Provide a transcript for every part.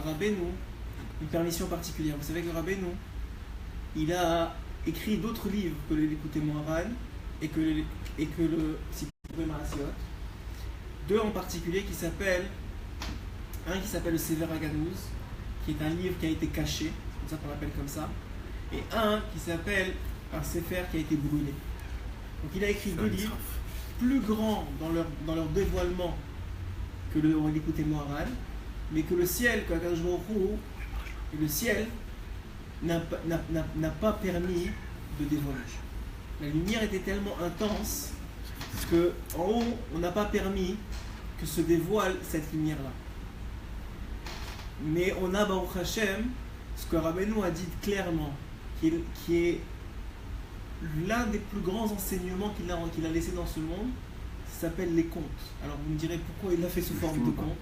Rabbeinu une permission particulière. Vous savez que Rabbeinu, il a écrit d'autres livres que le Likutei Moharan et que le Sipurim Maasiot. Deux en particulier qui s'appellent, un qui s'appelle le Sefer HaGanuz, qui est un livre qui a été caché, c'est pour ça qu'on l'appelle comme ça, et un qui s'appelle un Sefer qui a été brûlé. Donc il a écrit deux livres plus grands dans leur dévoilement que le Likutei Moharan, mais que le ciel, que Akadosh Baruch Hu, le ciel n'a pas permis de dévoiler. La lumière était tellement intense qu'en haut, on n'a pas permis que se dévoile cette lumière-là. Mais on a Baruch Hashem, ce que Rabbeinu a dit clairement, qui est l'un des plus grands enseignements qu'il a laissé dans ce monde, ça s'appelle les contes. Alors vous me direz pourquoi il l'a fait sous forme de contes.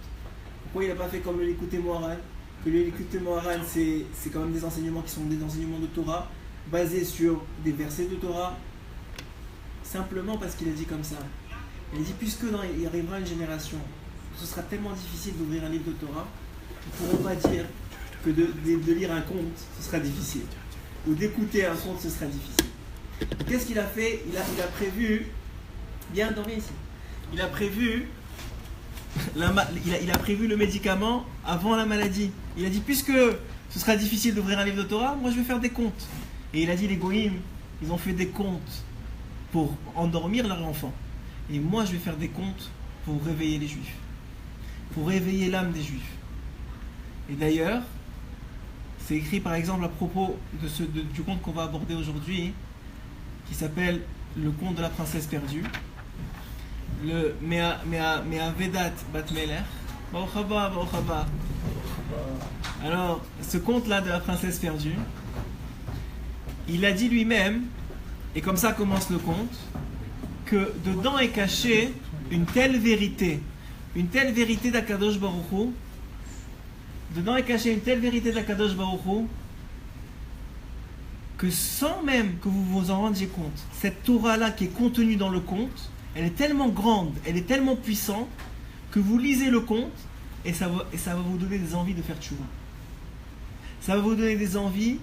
Pourquoi il n'a pas fait comme le Likutei Moharan? Que le Likutei Moharan, c'est quand même des enseignements qui sont des enseignements de Torah, basés sur des versets de Torah, simplement parce qu'il a dit comme ça. Il a dit, puisque il arrivera une génération où ce sera tellement difficile d'ouvrir un livre de Torah, ils ne pourront pas dire que de lire un conte, ce sera difficile. Ou d'écouter un conte, ce sera difficile. Qu'est-ce qu'il a fait? Il a prévu, bien dormir ici, il a prévu le médicament avant la maladie. Il a dit, puisque ce sera difficile d'ouvrir un livre de Torah, moi je vais faire des contes. Et il a dit, les goïms, ils ont fait des contes pour endormir leurs enfants. Et moi je vais faire des contes pour réveiller les juifs. Pour réveiller l'âme des juifs. Et d'ailleurs, c'est écrit par exemple à propos du conte qu'on va aborder aujourd'hui, qui s'appelle le conte de la princesse perdue. Le Mea Vedat Bat Melech. Baruch haba, Baruch haba. Alors, ce conte-là de la princesse perdue, il a dit lui-même, et comme ça commence le conte, que dedans est cachée une telle vérité d'Akadosh Baruch Hu, dedans est cachée une telle vérité d'Akadosh Baruch Hu, que sans même que vous vous en rendiez compte, cette Torah-là qui est contenue dans le conte, elle est tellement grande, elle est tellement puissante, que vous lisez le conte, et ça va vous donner des envies de faire tchouva. Ça va vous donner des envies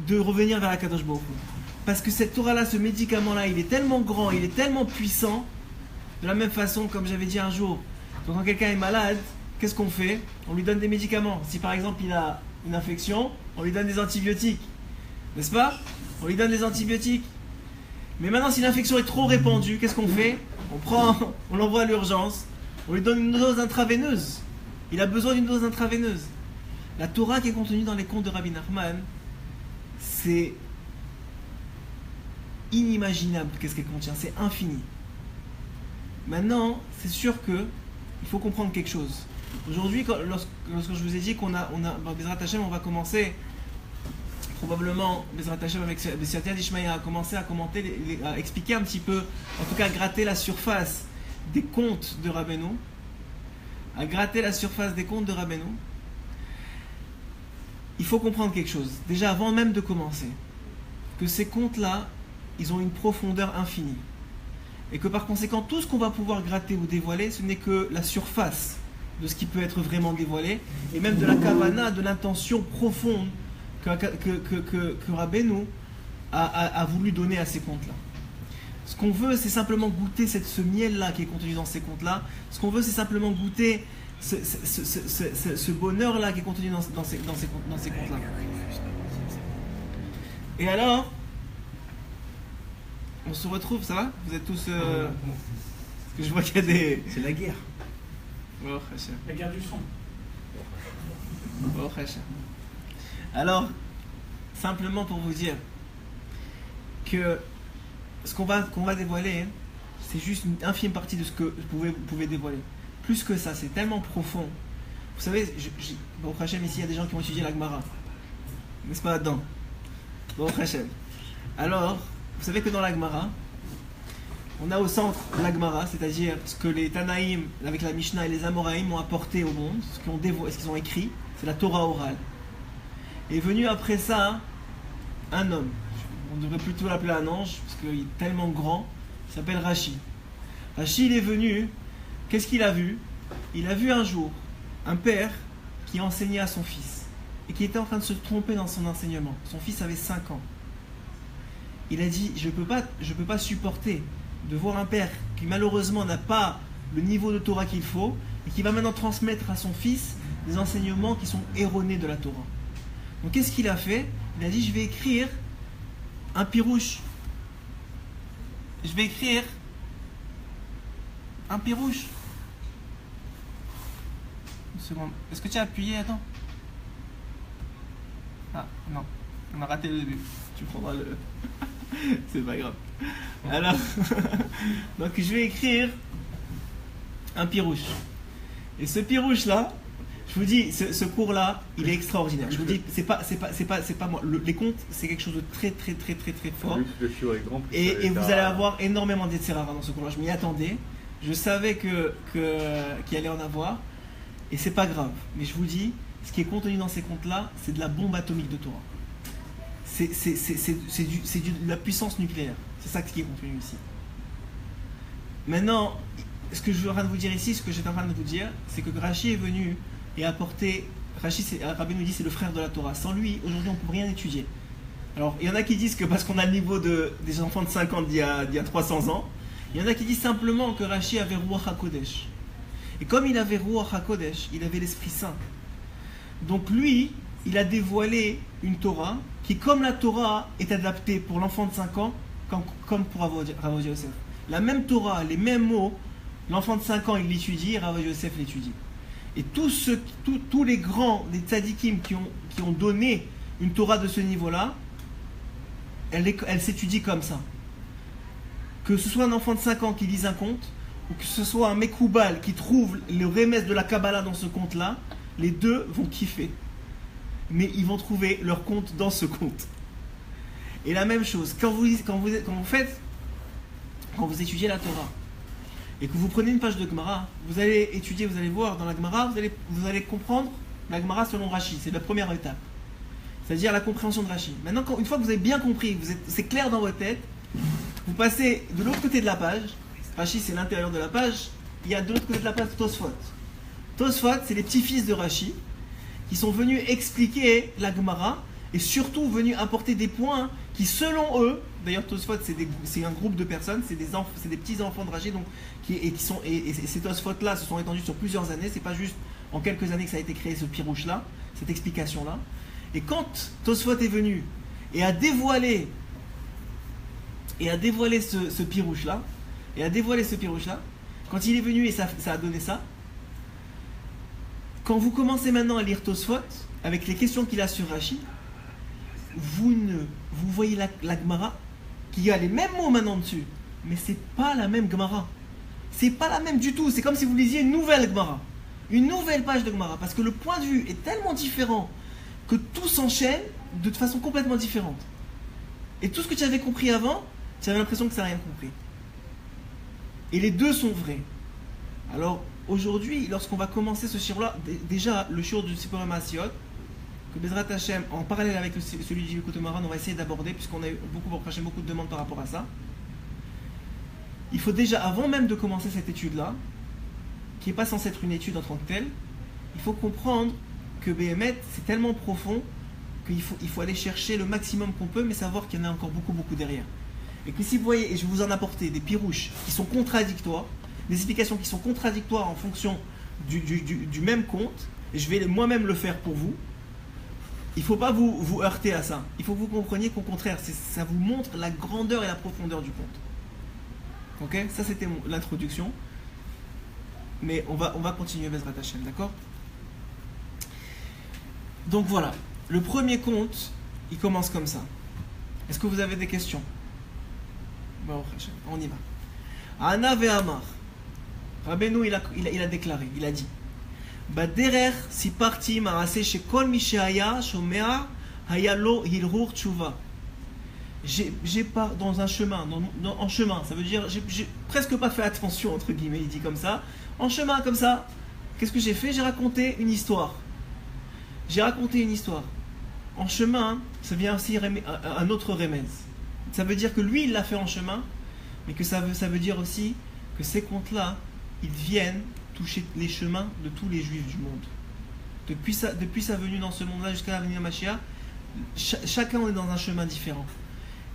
de revenir vers Akadosh Baruch Hu. Parce que cette Torah-là, ce médicament-là, il est tellement grand, il est tellement puissant, de la même façon, comme j'avais dit un jour, quand quelqu'un est malade, qu'est-ce qu'on fait? On lui donne des médicaments. Si par exemple il a une infection, on lui donne des antibiotiques. N'est-ce pas? On lui donne des antibiotiques. Mais maintenant, si l'infection est trop répandue, qu'est-ce qu'on fait? On l'envoie à l'urgence, on lui donne une dose intraveineuse. Il a besoin d'une dose intraveineuse. La Torah qui est contenue dans les contes de Rabbi Nachman, c'est inimaginable qu'est-ce qu'elle contient, c'est infini. Maintenant, c'est sûr que il faut comprendre quelque chose. Aujourd'hui, lorsque je vous ai dit qu'on a Bezrat Hashem, on va commencer probablement Bezrat Hashem avec Bessiatia d'Ishmaïa à commencer à commenter, à expliquer un petit peu, en tout cas à gratter la surface des contes de Rabbeinu, il faut comprendre quelque chose. Déjà avant même de commencer, que ces contes-là, ils ont une profondeur infinie. Et que par conséquent, tout ce qu'on va pouvoir gratter ou dévoiler, ce n'est que la surface de ce qui peut être vraiment dévoilé, et même de la kavana, de l'intention profonde que Rabbeinu a voulu donner à ces contes-là. Ce qu'on veut, c'est simplement goûter ce miel-là qui est contenu dans ces contes-là. Ce qu'on veut, c'est simplement goûter ce bonheur-là qui est contenu dans ces contes-là. Et alors, on se retrouve, ça va? Vous êtes tous... Parce que je vois qu'il y a des... C'est la guerre. Oh, la guerre du son. Oh, alors, simplement pour vous dire que ce qu'on va dévoiler, c'est juste une infime partie de ce que vous pouvez dévoiler. Plus que ça, c'est tellement profond. Vous savez, Baruch Hashem, ici, il y a des gens qui ont étudié la Gemara. N'est-ce pas là-dedans? Baruch Hashem. Alors, vous savez que dans la Gemara, on a au centre la Gemara, c'est-à-dire ce que les Tanaïm, avec la Mishnah et les Amoraïm ont apporté au monde, ce qu'ils ont écrit, c'est la Torah orale. Et venu après ça, un homme. On devrait plutôt l'appeler un ange, parce qu'il est tellement grand. Il s'appelle Rashi. Rashi, il est venu. Qu'est-ce qu'il a vu? Il a vu un jour un père qui enseignait à son fils et qui était en train de se tromper dans son enseignement. Son fils avait 5 ans. Il a dit, je peux pas supporter de voir un père qui malheureusement n'a pas le niveau de Torah qu'il faut et qui va maintenant transmettre à son fils des enseignements qui sont erronés de la Torah. Donc qu'est-ce qu'il a fait? Il a dit, je vais écrire un pirouche. Je vais écrire un pirouche. Une seconde. Est-ce que tu as appuyé? Attends. Ah, non. On a raté le début. Tu prendras le... C'est pas grave. Alors, donc je vais écrire un pirouche. Et ce pirouche-là, je vous dis, ce cours-là, il est extraordinaire. Je vous dis, c'est pas moi. Les contes, c'est quelque chose de très fort. Et vous allez avoir énormément d'Yetzirah dans ce cours-là. Je m'y attendais. Je savais qu'il allait en avoir. Et c'est pas grave. Mais je vous dis, ce qui est contenu dans ces contes-là, c'est de la bombe atomique de Torah. C'est de la puissance nucléaire. C'est ça qui est contenu ici. Maintenant, ce que je suis en train de vous dire ici, ce que j'étais en train de vous dire, c'est que Rashi est venu et a apporté. Rabbi nous dit c'est le frère de la Torah. Sans lui, aujourd'hui, on ne peut rien étudier. Alors, il y en a qui disent que parce qu'on a le niveau des enfants de 5 ans d'il y a 300 ans, il y en a qui disent simplement que Rashi avait Ruach HaKodesh. Et comme il avait Ruach HaKodesh, il avait l'Esprit Saint. Donc lui, il a dévoilé une Torah qui, comme la Torah, est adaptée pour l'enfant de 5 ans comme pour Rav Yosef. La même Torah, les mêmes mots, l'enfant de 5 ans, il l'étudie, Rav Yosef l'étudie. Et tous les grands, les tzadikim qui ont donné une Torah de ce niveau-là, elle s'étudie comme ça. Que ce soit un enfant de 5 ans qui lise un conte, ou que ce soit un Mekoubal qui trouve le remède de la Kabbalah dans ce conte-là, les deux vont kiffer. Mais ils vont trouver leur compte dans ce conte. Et la même chose, quand vous étudiez la Torah, et que vous prenez une page de Gemara, vous allez étudier, vous allez voir dans la Gemara, vous allez comprendre la Gemara selon Rashi. C'est la première étape. C'est-à-dire la compréhension de Rashi. Maintenant, une fois que vous avez bien compris, c'est clair dans votre tête, vous passez de l'autre côté de la page. Rashi, c'est l'intérieur de la page. Il y a de l'autre côté de la page Tosfot. Tosfot, c'est les petits-fils de Rashi qui sont venus expliquer la Gemara et surtout venus apporter des points qui, selon eux, d'ailleurs Tosfot, c'est un groupe de personnes, c'est des petits-enfants de Rashi, donc, et ces Tosfot-là se sont étendus sur plusieurs années. C'est pas juste en quelques années que ça a été créé, ce pirouche-là, cette explication-là. Et quand Tosfot est venu et a dévoilé ce pirouche-là, quand il est venu et ça a donné ça, quand vous commencez maintenant à lire Tosfot, avec les questions qu'il a sur Rashi, vous voyez la Gemara, qui a les mêmes mots maintenant dessus, mais c'est pas la même Gemara. C'est pas la même du tout. C'est comme si vous lisiez une nouvelle Gemara, une nouvelle page de Gemara, parce que le point de vue est tellement différent que tout s'enchaîne de façon complètement différente. Et tout ce que tu avais compris avant, tu avais l'impression que tu n'as rien compris. Et les deux sont vrais. Alors, aujourd'hui, lorsqu'on va commencer ce shiur-là, déjà, le shiur du Sipurim Maasiot, que Bezrat Hashem, en parallèle avec celui du Likutei Moharan, on va essayer d'aborder, puisqu'on a eu beaucoup de demandes par rapport à ça. Il faut déjà, avant même de commencer cette étude-là, qui n'est pas censée être une étude en tant que telle, il faut comprendre que Béhémet, c'est tellement profond qu'il faut aller chercher le maximum qu'on peut, mais savoir qu'il y en a encore beaucoup derrière. Et que si vous voyez, et je vais vous en apporter des pirouches qui sont contradictoires, des explications qui sont contradictoires en fonction du même conte, et je vais moi-même le faire pour vous, il ne faut pas vous heurter à ça. Il faut que vous compreniez qu'au contraire, ça vous montre la grandeur et la profondeur du conte. Ok? Ça, c'était l'introduction. Mais on va continuer Bezrat Hashem, d'accord? Donc voilà, le premier conte, il commence comme ça. Est-ce que vous avez des questions? Bon, on y va. Ana ve'amar. Rabbeinu, il a déclaré, il a dit Baderer si parti marase chez kol mi she'aya shomea haya lo hilrur tshuva. J'ai pas dans un chemin, en chemin, ça veut dire j'ai presque pas fait attention entre guillemets, il dit comme ça. En chemin comme ça, qu'est-ce que j'ai fait? J'ai raconté une histoire. En chemin, ça vient aussi un autre remède. Ça veut dire que lui, il l'a fait en chemin, mais que ça veut dire aussi que ces contes-là, ils viennent toucher les chemins de tous les juifs du monde. depuis sa venue dans ce monde-là jusqu'à la venue de Mashiach, chacun on est dans un chemin différent.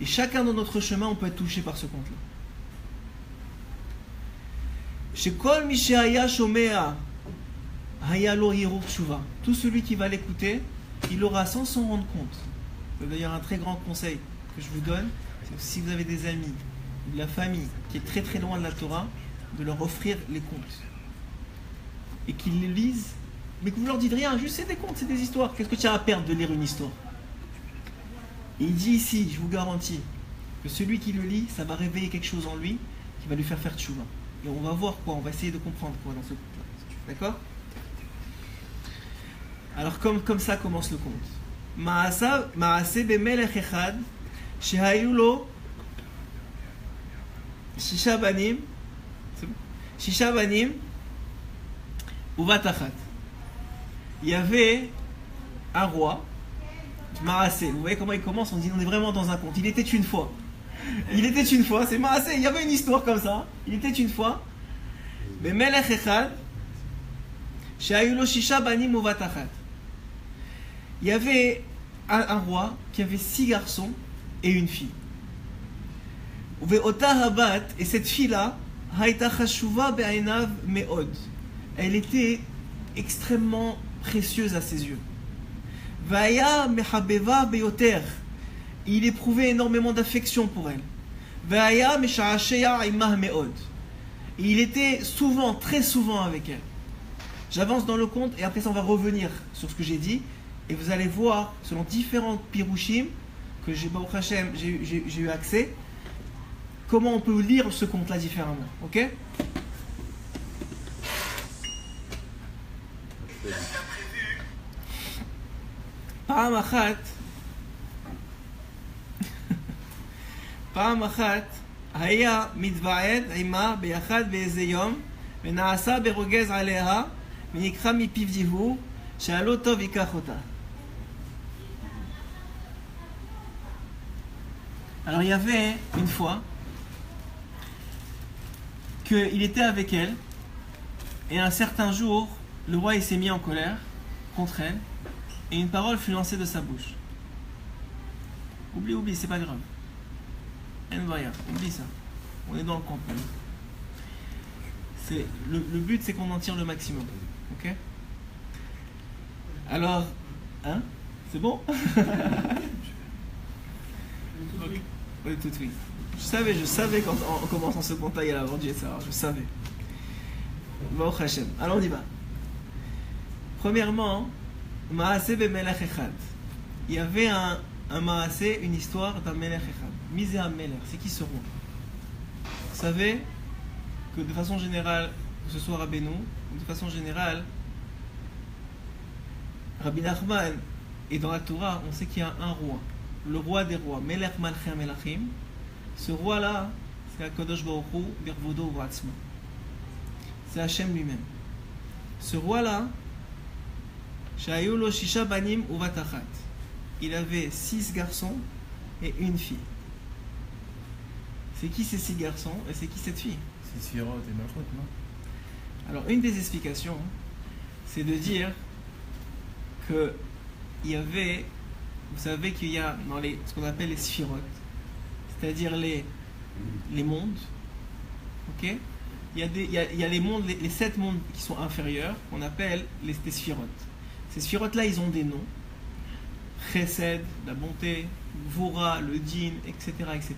Et chacun dans notre chemin, on peut être touché par ce conte-là. Shekol Mishaya Shomea Hayalo Hirur Tshuva. Tout celui qui va l'écouter, il aura sans s'en rendre compte. C'est d'ailleurs un très grand conseil que je vous donne, c'est que si vous avez des amis ou de la famille qui est très très loin de la Torah, de leur offrir les contes. Et qu'ils les lisent, mais que vous leur dites rien, juste c'est des contes, c'est des histoires. Qu'est-ce que tu as à perdre de lire une histoire? Et il dit ici, je vous garantis, que celui qui le lit, ça va réveiller quelque chose en lui qui va lui faire tchouva. Et on va voir quoi, on va essayer de comprendre quoi dans ce conte-là. D'accord? Alors comme ça commence le conte. Maase bemelech echad shehayu lo shisha banim uvat achat. Il y avait un roi, Maasé. Vous voyez comment il commence? On dit on est vraiment dans un conte. Il était une fois. Il était une fois, c'est Maasé. Il y avait une histoire comme ça. Il était une fois. Bemelech echad shehayu lo shisha banim uvat achat. Il y avait un roi qui avait 6 garçons et une fille. Et cette fille-là, elle était extrêmement précieuse à ses yeux. Il éprouvait énormément d'affection pour elle. Et il était souvent, très souvent avec elle. J'avance dans le conte et après ça on va revenir sur ce que j'ai dit. Et vous allez voir, selon différents pirouchim que j'ai eu accès, comment on peut lire ce conte-là différemment. Ok? פעם אחת היה מתוועד עימה ביחד באיזה יום ונעשה ברוגז עליה ונקחה מפיו דיבור שאלו טוב ייקח אותה. Alors il y avait une fois qu'il était avec elle et un certain jour le roi il s'est mis en colère contre elle et une parole fut lancée de sa bouche. Oublie, c'est pas grave. Oublie ça. On est dans le conte. Le but c'est qu'on en tire le maximum. Ok? Alors, hein? C'est bon? Oui, tout oui. Je savais quand en commençant ce contact, il y a vendu ça. Je savais. Baruch Hashem. Alors on y va. Premièrement, Maasé bemelech echad. Il y avait un Maasé, une histoire d'un melech echad. Misé un melech. C'est qui ce roi? Vous savez que de façon générale, que ce soit Rabbeinu, de façon générale, Rabbi Nachman et dans la Torah, on sait qu'il y a un roi. Le roi des rois, Melech Malchei Melachim. Ce roi-là, c'est HaKadosh Baruch Hu, Birvodo Uvatzma. C'est Hachem lui-même. Ce roi-là, Shayu lo shisha banim uvat achat. Il avait 6 garçons et une fille. C'est qui ces 6 garçons et c'est qui cette fille? C'est Sphirot et Malchut, non? Alors, une des explications, c'est de dire que il y avait, vous savez qu'il y a dans ce qu'on appelle les sphirotes, c'est-à-dire les mondes, ok? Il y a les mondes, les 7 mondes qui sont inférieurs, qu'on appelle les sphirotes. Ces sphirotes-là, ils ont des noms. Chesed, la bonté, Vora, le Din, etc., etc.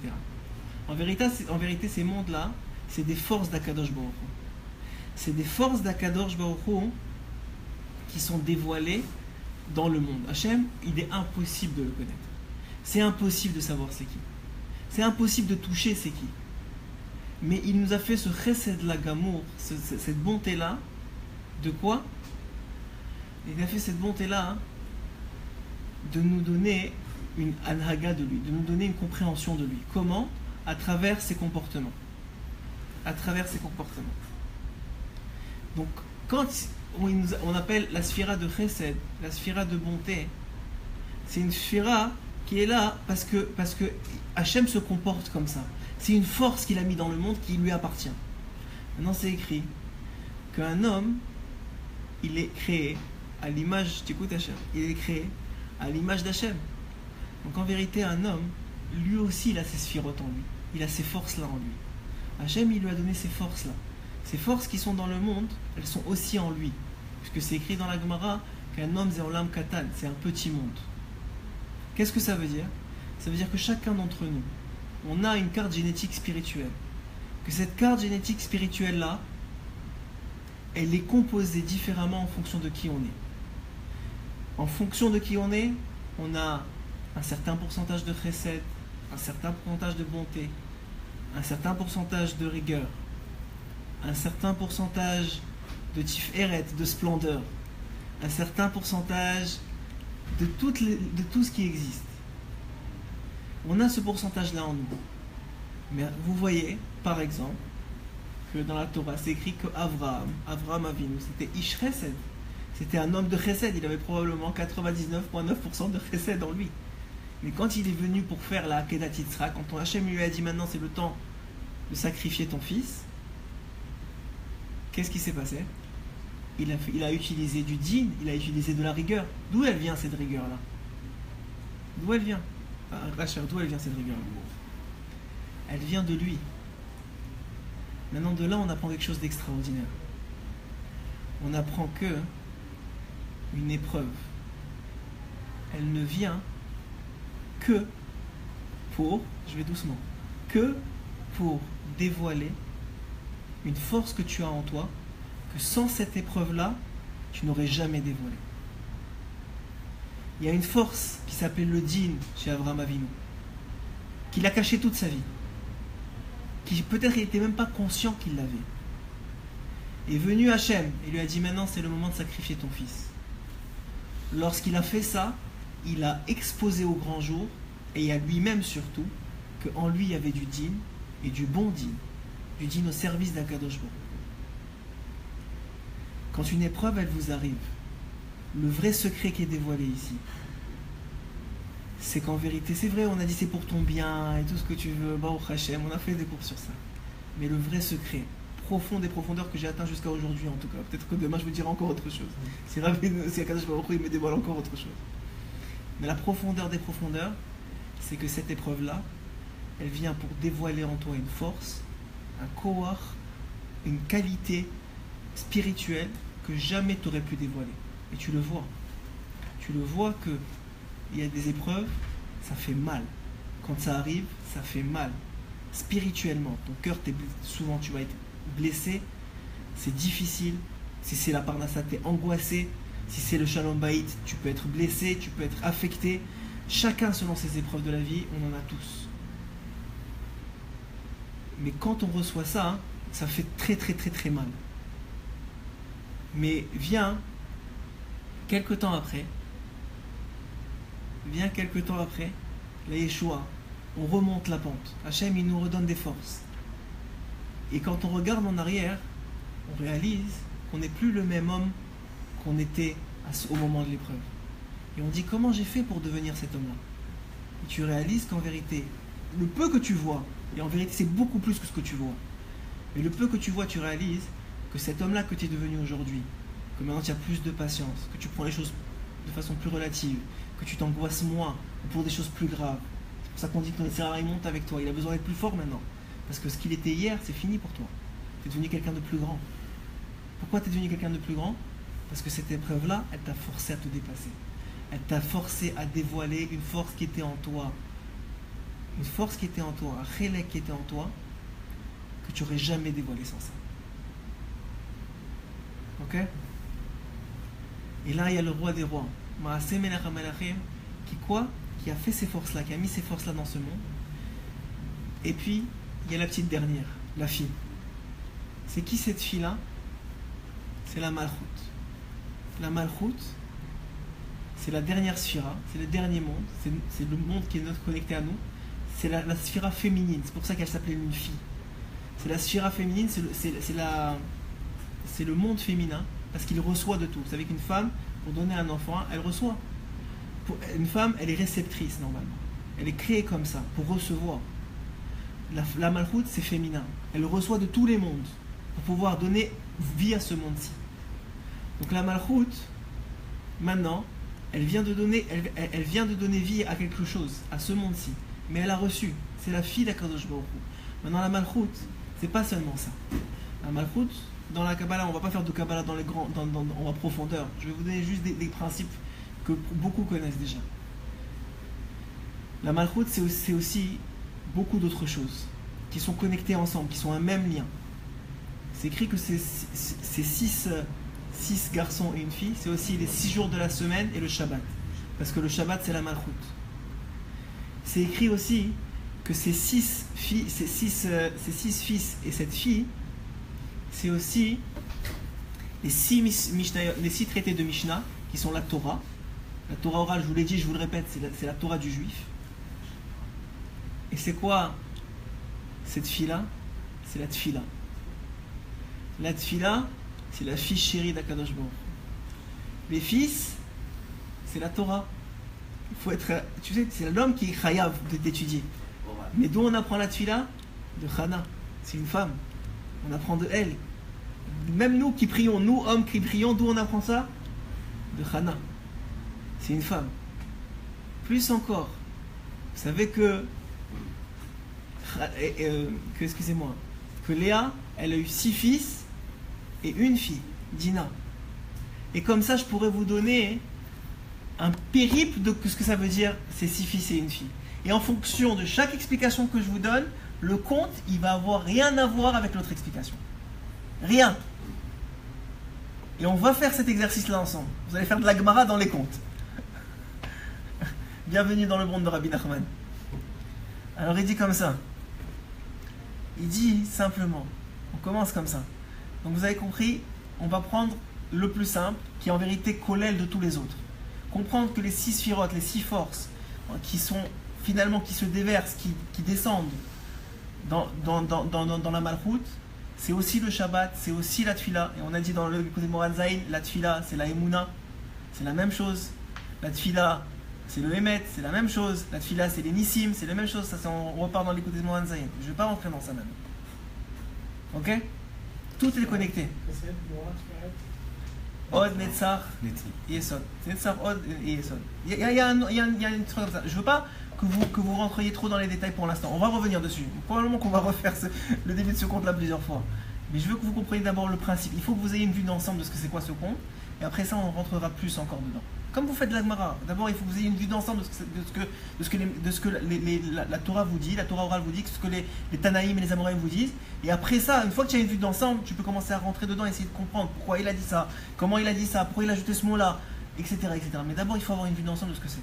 En vérité, ces mondes-là, c'est des forces d'Akadosh Baruch Hu. C'est des forces d'Akadosh Baruch Hu qui sont dévoilées dans le monde. Hachem, il est impossible de le connaître. C'est impossible de savoir c'est qui. C'est impossible de toucher c'est qui. Mais il nous a fait ce chesed la gamour, cette bonté-là, de quoi? Il a fait cette bonté-là de nous donner une anhaga de lui, de nous donner une compréhension de lui. Comment? À travers ses comportements. À travers ses comportements. Donc, quand on appelle la sphira de chesed, la sphira de bonté, c'est une sphira qui est là parce que Hachem se comporte comme ça. C'est une force qu'il a mis dans le monde qui lui appartient. Maintenant, c'est écrit qu'un homme, il est créé à l'image, t'écoutes Hachem, il est créé à l'image d'Hachem. Donc en vérité, un homme, lui aussi, il a ses sphirotes en lui. Il a ces forces-là en lui. Hachem, il lui a donné ces forces-là. Ces forces qui sont dans le monde, elles sont aussi en lui. Puisque c'est écrit dans la Gemara qu'un homme, c'est olam katan, c'est un petit monde. Qu'est-ce que ça veut dire? Ça veut dire que chacun d'entre nous, on a une carte génétique spirituelle. Que cette carte génétique spirituelle-là, elle est composée différemment en fonction de qui on est. En fonction de qui on est, on a un certain pourcentage de chesed, un certain pourcentage de bonté, un certain pourcentage de rigueur, un certain pourcentage de tiferet, de splendeur, un certain pourcentage de tout ce qui existe. On a ce pourcentage-là en nous. Mais vous voyez, par exemple, que dans la Torah, c'est écrit que Avraham Avinu, c'était Ish Chesed. C'était un homme de Chesed. Il avait probablement 99,9% de Chesed en lui. Mais quand il est venu pour faire la Akedat Yitzhak, quand Hachem lui a dit maintenant c'est le temps de sacrifier ton fils, qu'est-ce qui s'est passé? Il a utilisé du din, il a utilisé de la rigueur. D'où elle vient cette rigueur-là? D'où elle vient? Rachel, d'où elle vient cette rigueur-là? Elle vient de lui. Maintenant, de là, on apprend quelque chose d'extraordinaire. On apprend que une épreuve, elle ne vient que pour, je vais doucement, que pour dévoiler une force que tu as en toi, que sans cette épreuve-là, tu n'aurais jamais dévoilé. Il y a une force qui s'appelle le din chez Avraham Avinu, qu'il a caché toute sa vie, qui peut-être il n'était même pas conscient qu'il l'avait. Est venu Hachem et lui a dit maintenant c'est le moment de sacrifier ton fils. Lorsqu'il a fait ça, il a exposé au grand jour, et à lui-même surtout, qu'en lui il y avait du din et du bon din, du din au service d'Akadosh Baruch. Quand une épreuve elle vous arrive, le vrai secret qui est dévoilé ici, c'est qu'en vérité, c'est vrai, on a dit c'est pour ton bien et tout ce que tu veux, Baruch Hashem, on a fait des cours sur ça. Mais le vrai secret, profond des profondeurs que j'ai atteint jusqu'à aujourd'hui en tout cas, peut-être que demain je vous dirai encore autre chose. Si Akadosh Baruch il me dévoile encore autre chose. Mais la profondeur des profondeurs, c'est que cette épreuve-là, elle vient pour dévoiler en toi une force, un koach, une qualité spirituelle que jamais tu aurais pu dévoiler. Et tu le vois. Tu le vois que il y a des épreuves, ça fait mal. Quand ça arrive, ça fait mal. Spirituellement, ton cœur, souvent tu vas être blessé, c'est difficile. Si c'est la parnassa, tu es angoissé. Si c'est le shalom bayit, tu peux être blessé, tu peux être affecté. Chacun selon ses épreuves de la vie, on en a tous. Mais quand on reçoit ça, ça fait très très très très mal. Mais vient quelque temps après, la Yeshua, on remonte la pente. Hachem, il nous redonne des forces. Et quand on regarde en arrière, on réalise qu'on n'est plus le même homme qu'on était au moment de l'épreuve. Et on dit, comment j'ai fait pour devenir cet homme-là? Et tu réalises qu'en vérité, le peu que tu vois, et en vérité c'est beaucoup plus que ce que tu vois, mais le peu que tu vois, tu réalises que cet homme-là que tu es devenu aujourd'hui, que maintenant tu as plus de patience, que tu prends les choses de façon plus relative, que tu t'angoisses moins pour des choses plus graves. C'est pour ça qu'on dit que ton Seigneur il monte avec toi, il a besoin d'être plus fort maintenant. Parce que ce qu'il était hier, c'est fini pour toi. Tu es devenu quelqu'un de plus grand. Pourquoi tu es devenu quelqu'un de plus grand? Parce que cette épreuve-là, elle t'a forcé à te dépasser. Elle t'a forcé à dévoiler une force qui était en toi. Une force qui était en toi, un chélek qui était en toi, que tu n'aurais jamais dévoilé sans ça. Ok? Et là, il y a le roi des rois, Maaseh Melech HaMelachim, qui a fait ces forces-là, qui a mis ces forces-là dans ce monde. Et puis, il y a la petite dernière, la fille. C'est qui cette fille-là? C'est la Malchut. La Malchut, c'est la dernière sphira, c'est le dernier monde, c'est le monde qui est notre connecté à nous. C'est la sphira féminine, c'est pour ça qu'elle s'appelait une fille. C'est la sphira féminine, c'est le monde féminin, parce qu'il reçoit de tout. Vous savez qu'une femme, pour donner un enfant, elle reçoit. Une femme, elle est réceptrice normalement. Elle est créée comme ça, pour recevoir. La Malchut, c'est féminin. Elle reçoit de tous les mondes, pour pouvoir donner vie à ce monde-ci. Donc la Malchut, maintenant, elle vient de donner vie à quelque chose, à ce monde-ci. Mais elle a reçu. C'est la fille d'Akadosh Baruch Hu. Maintenant, la Malchut, c'est pas seulement ça. La Malchut, dans la Kabbalah, on va pas faire de Kabbalah en profondeur. Je vais vous donner juste des principes que beaucoup connaissent déjà. La Malchut, c'est aussi beaucoup d'autres choses qui sont connectées ensemble, qui sont un même lien. C'est écrit que c'est 6 garçons et une fille, c'est aussi les 6 jours de la semaine et le Shabbat. Parce que le Shabbat, c'est la Malchut. C'est écrit aussi que ces 6 fils et cette fille, c'est aussi les 6 traités de Mishnah, qui sont la Torah. La Torah orale, je vous l'ai dit, je vous le répète, c'est la Torah du juif. Et c'est quoi cette fille-là? C'est la Tfila. La Tfila, c'est la fille chérie d'Akadosh Baruch Hu. Les fils, c'est la Torah. Il faut être, tu sais, c'est l'homme qui est chayav d'étudier. Mais d'où on apprend la Tfila? De Chana. C'est une femme. On apprend de elle. Même nous qui prions, nous hommes qui prions, d'où on apprend ça? De Chana. C'est une femme. Plus encore, vous savez que excusez-moi, que Léa, elle a eu 6 fils et une fille, Dina. Et comme ça, je pourrais vous donner un périple de ce que ça veut dire, ces 6 fils et une fille. Et en fonction de chaque explication que je vous donne, le conte, il va avoir rien à voir avec l'autre explication. Rien. Et on va faire cet exercice-là ensemble. Vous allez faire de la Gemara dans les contes. Bienvenue dans le monde de Rabbi Nachman. Alors il dit comme ça. Il dit simplement, on commence comme ça. Donc vous avez compris, on va prendre le plus simple, qui est en vérité collèle de tous les autres. Comprendre que les 6 sphirotes, les 6 forces, qui sont finalement, qui se déversent, qui descendent dans la Malchut, c'est aussi le Shabbat, c'est aussi la Tfila. Et on a dit dans le côté Moran Zayin, la Tfila, c'est la Emouna, c'est la même chose. La Tfila, c'est le Emet, c'est la même chose. La Tfila, c'est les Nissim, c'est la même chose. Ça, on repart dans l'écoute des Moran Zayin. Je ne vais pas rentrer dans ça maintenant. Ok? Tout est connecté. Od, Netzach, Yesod. Netzach, Od et Yesod. Il y a une truc comme ça. Je ne veux pas que vous rentriez trop dans les détails pour l'instant. On va revenir dessus. Probablement qu'on va refaire le début de ce conte-là plusieurs fois. Mais je veux que vous compreniez d'abord le principe. Il faut que vous ayez une vue d'ensemble de ce que c'est quoi ce conte. Et après ça, on rentrera plus encore dedans. Comme vous faites de la Gemara. D'abord, il faut que vous ayez une vue d'ensemble de ce que la Torah vous dit, la Torah orale vous dit, ce que les Tanaïm et les Amoraïm vous disent. Et après ça, une fois que tu as une vue d'ensemble, tu peux commencer à rentrer dedans et essayer de comprendre pourquoi il a dit ça, comment il a dit ça, pourquoi il a ajouté ce mot-là, etc., etc. Mais d'abord, il faut avoir une vue d'ensemble de ce que c'est.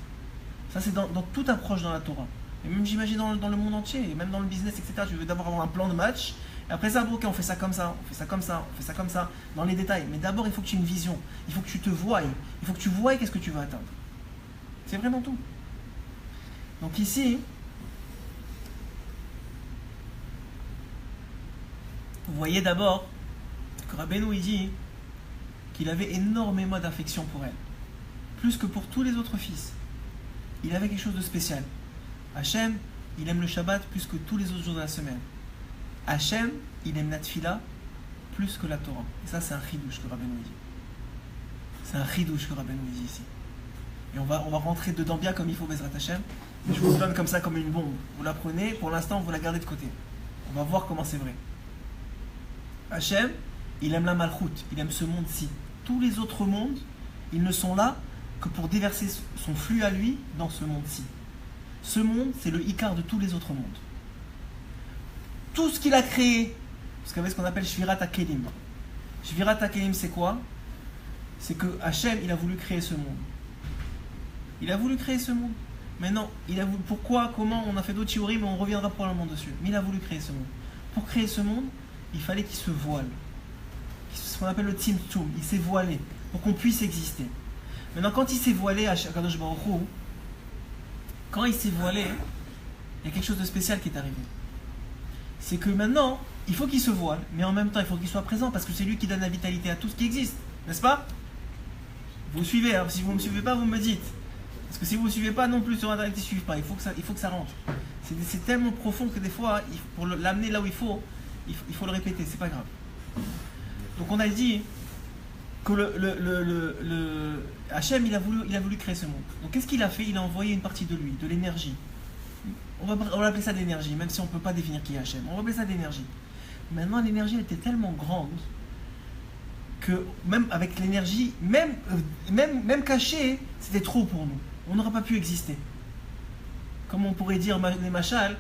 Ça, c'est dans toute approche dans la Torah. Et même, j'imagine, dans le monde entier, et même dans le business, etc. Tu veux d'abord avoir un plan de match. Et après ça, ok, on fait ça comme ça, on fait ça comme ça, on fait ça comme ça, dans les détails. Mais d'abord, il faut que tu aies une vision. Il faut que tu te voies. Il faut que tu voies qu'est-ce que tu veux atteindre. C'est vraiment tout. Donc ici, vous voyez d'abord que Rabbeinu il dit qu'il avait énormément d'affection pour elle. Plus que pour tous les autres fils. Il avait quelque chose de spécial. Hachem, il aime le Shabbat plus que tous les autres jours de la semaine. Hachem, il aime la Tfila plus que la Torah. Et ça, c'est un chidouche que Rabbeinu dit. C'est un chidouche que Rabbeinu dit ici. Et on va rentrer dedans bien comme il faut, Bezrat Hachem. Et je vous le donne comme ça, comme une bombe. Vous la prenez, pour l'instant, vous la gardez de côté. On va voir comment c'est vrai. Hachem, il aime la Malchut, il aime ce monde-ci. Tous les autres mondes, ils ne sont là que pour déverser son flux à lui dans ce monde-ci. Ce monde, c'est le Ikar de tous les autres mondes. Tout ce qu'il a créé, vous savez ce qu'on appelle Shvirat HaKelim. Shvirat HaKelim, c'est quoi? C'est que Hachem, il a voulu créer ce monde. Il a voulu créer ce monde. Maintenant, pourquoi, comment, on a fait d'autres théories, mais on reviendra probablement dessus. Mais il a voulu créer ce monde. Pour créer ce monde, il fallait qu'il se voile. Ce qu'on appelle le Tzimtzum. Il s'est voilé pour qu'on puisse exister. Maintenant, quand il s'est voilé à Kadosh Baruch Hu, quand il s'est voilé, il y a quelque chose de spécial qui est arrivé. C'est que maintenant, il faut qu'il se voile, mais en même temps, il faut qu'il soit présent parce que c'est lui qui donne la vitalité à tout ce qui existe. N'est-ce pas? Vous suivez, hein? Si vous ne me suivez pas, vous me dites. Parce que si vous ne suivez pas non plus sur Internet, il ne suivent pas. Il faut que ça rentre. C'est tellement profond que des fois, pour l'amener là où il faut le répéter. C'est pas grave. Donc on a dit que Hachem, il a voulu créer ce monde. Donc qu'est-ce qu'il a fait? Il a envoyé une partie de lui, de l'énergie. On va appeler ça d'énergie, même si on ne peut pas définir qui est Hachem. On va appeler ça d'énergie. Maintenant, l'énergie était tellement grande que même avec l'énergie, même cachée, c'était trop pour nous. On n'aurait pas pu exister. Comme on pourrait dire les machals,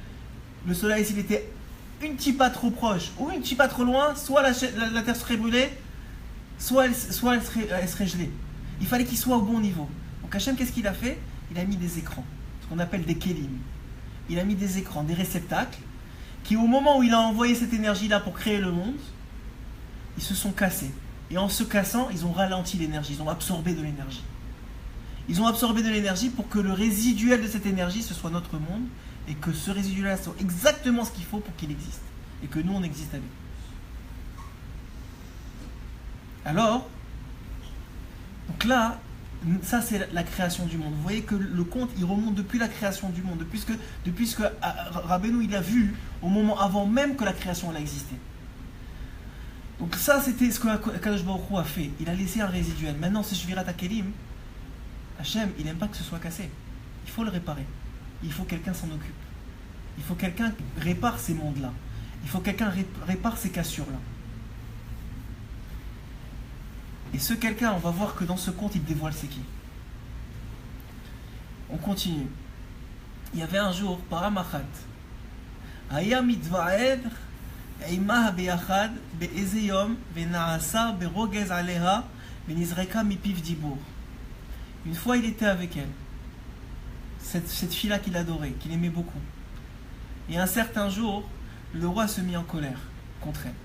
le soleil, s'il était une petite pas trop proche ou une petite pas trop loin, soit la terre serait brûlée, soit elle serait gelée. Il fallait qu'il soit au bon niveau. Donc Hachem, qu'est-ce qu'il a fait? Il a mis des écrans, ce qu'on appelle des kélim. Il a mis des écrans, des réceptacles, qui au moment où il a envoyé cette énergie-là pour créer le monde, ils se sont cassés. Et en se cassant, ils ont ralenti l'énergie, ils ont absorbé de l'énergie. Ils ont absorbé de l'énergie pour que le résiduel de cette énergie, ce soit notre monde, et que ce résiduel-là soit exactement ce qu'il faut pour qu'il existe. Et que nous, on existe avec. Alors, donc là, ça c'est la création du monde. Vous voyez que le conte, il remonte depuis la création du monde, depuis ce que Rabbeinu il a vu au moment avant même que la création elle a existé. Donc ça c'était ce que Kadosh Baruch Hu a fait. Il a laissé un résiduel. Maintenant c'est Shvirat HaKelim. Hachem, il n'aime pas que ce soit cassé. Il faut le réparer. Il faut que quelqu'un s'en occupe. Il faut que quelqu'un répare ces mondes-là. Il faut que quelqu'un répare ces cassures-là. Et ce quelqu'un, on va voir que dans ce conte, il dévoile c'est qui. On continue. Il y avait un jour, Paramachat, Aya mitvaed, Eimah beyachad, be'ezeyom, ve'naasa, be'rogez aleha, ve'nizreka mipiv dibour. Une fois, il était avec elle. Cette fille-là qu'il adorait, qu'il aimait beaucoup. Et un certain jour, le roi se mit en colère contre elle.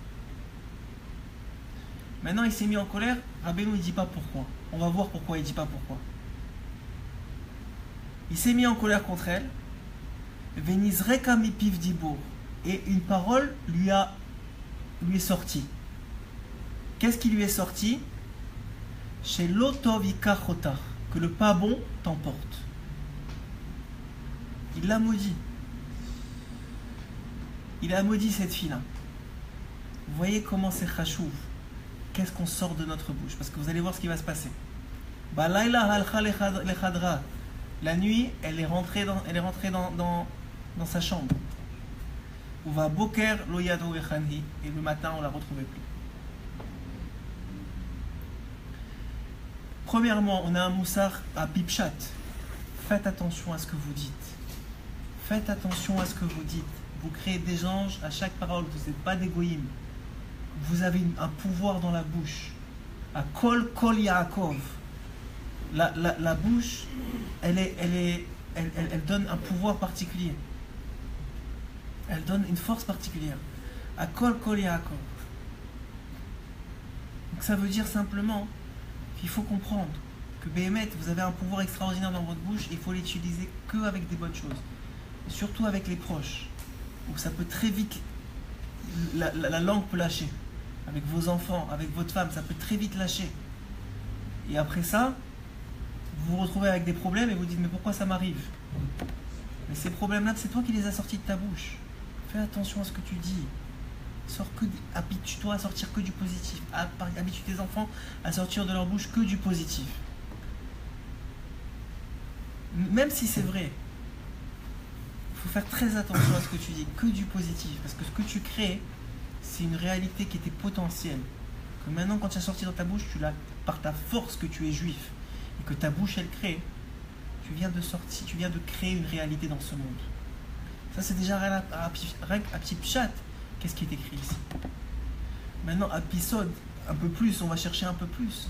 Maintenant, il s'est mis en colère. Rabbeinu ne dit pas pourquoi. On va voir pourquoi il ne dit pas pourquoi. Il s'est mis en colère contre elle. Venizreka mipiv dibour. Et une parole lui est sortie. Qu'est-ce qui lui est sorti? Chez l'otov ikachotar. Que le pas bon t'emporte. Il l'a maudit. Il a maudit cette fille-là. Vous voyez comment c'est chachouv. Qu'est-ce qu'on sort de notre bouche? Parce que vous allez voir ce qui va se passer. La nuit, elle est rentrée dans sa chambre. Et le matin, on ne la retrouvait plus. Premièrement, on a un moussar à pipchat. Faites attention à ce que vous dites. Faites attention à ce que vous dites. Vous créez des anges à chaque parole. Vous n'êtes pas des goïms. Vous avez un pouvoir dans la bouche. À Kol Yaakov. La bouche, elle donne un pouvoir particulier. Elle donne une force particulière. À Kol Yaakov. Donc ça veut dire simplement qu'il faut comprendre que Béhémet, vous avez un pouvoir extraordinaire dans votre bouche et il faut l'utiliser qu'avec des bonnes choses. Et surtout avec les proches. Donc ça peut très vite, la langue peut lâcher. Avec vos enfants, avec votre femme, ça peut très vite lâcher. Et après ça, vous vous retrouvez avec des problèmes et vous dites mais pourquoi ça m'arrive? Mais ces problèmes-là, c'est toi qui les as sortis de ta bouche. Fais attention à ce que tu dis. Habitue-toi à sortir que du positif. Habitue tes enfants à sortir de leur bouche que du positif. Même si c'est vrai, il faut faire très attention à ce que tu dis, que du positif. Parce que ce que tu crées, c'est une réalité qui était potentielle. Que maintenant, quand tu as sorti dans ta bouche, tu l'as par ta force que tu es juif et que ta bouche elle crée. Tu viens de créer une réalité dans ce monde. Ça, c'est déjà à petit pchat. Qu'est-ce qui est écrit ici? Maintenant, à pisod, un peu plus, on va chercher un peu plus.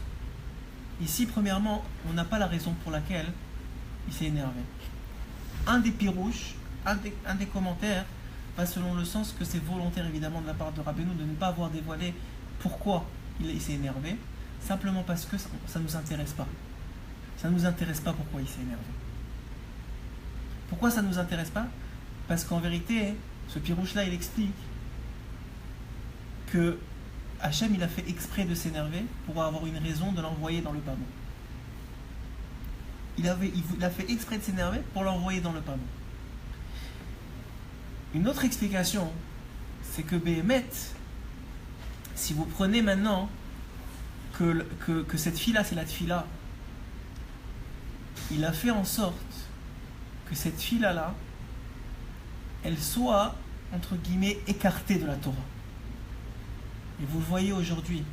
Ici, premièrement, on n'a pas la raison pour laquelle il s'est énervé. Un des pirouches, un des commentaires, va selon le sens que c'est volontaire évidemment de la part de Rabbeinu de ne pas avoir dévoilé pourquoi il s'est énervé, simplement parce que ça ne nous intéresse pas. Ça ne nous intéresse pas pourquoi il s'est énervé. Pourquoi ça ne nous intéresse pas? Parce qu'en vérité, ce pirouche-là, il explique que Hachem, il a fait exprès de s'énerver pour avoir une raison de l'envoyer dans le pas bon. Il a fait exprès de s'énerver pour l'envoyer dans le pas bon. Une autre explication, c'est que Béhémet, si vous prenez maintenant que cette fille-là, c'est la tfila, il a fait en sorte que cette fille-là, elle soit, entre guillemets, écartée de la Torah. Et vous le voyez aujourd'hui,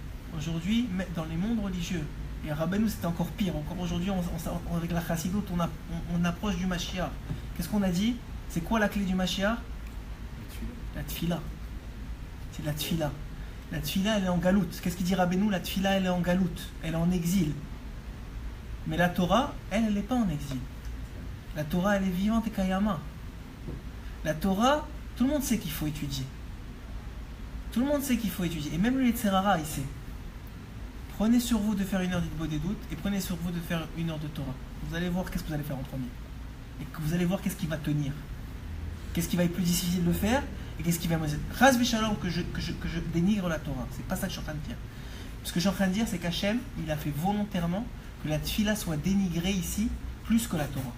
dans les mondes religieux, et à Rabbeinu c'était encore pire, encore aujourd'hui, avec la chassidoute, on approche du Mashiach. Qu'est-ce qu'on a dit? C'est quoi la clé du Mashiach? La tfila. C'est la tfila. La tfila, elle est en galoute. Qu'est-ce qu'il dit Rabbeinu? La tfila, elle est en galoute. Elle est en exil. Mais la Torah, elle n'est pas en exil. La Torah, elle est vivante et kayama. La Torah, tout le monde sait qu'il faut étudier. Tout le monde sait qu'il faut étudier. Et même le Yetzirara, il sait. Prenez sur vous de faire 1 heure d'Itbo des doutes et prenez sur vous de faire 1 heure de Torah. Vous allez voir qu'est-ce que vous allez faire en premier. Et que vous allez voir qu'est-ce qui va tenir. Qu'est-ce qui va être plus difficile de faire et qu'est-ce qui va me dire. Ras Bishalom que je dénigre la Torah. C'est pas ça que je suis en train de dire. Ce que je suis en train de dire, c'est qu'Hachem, il a fait volontairement que la tfila soit dénigrée ici plus que la Torah.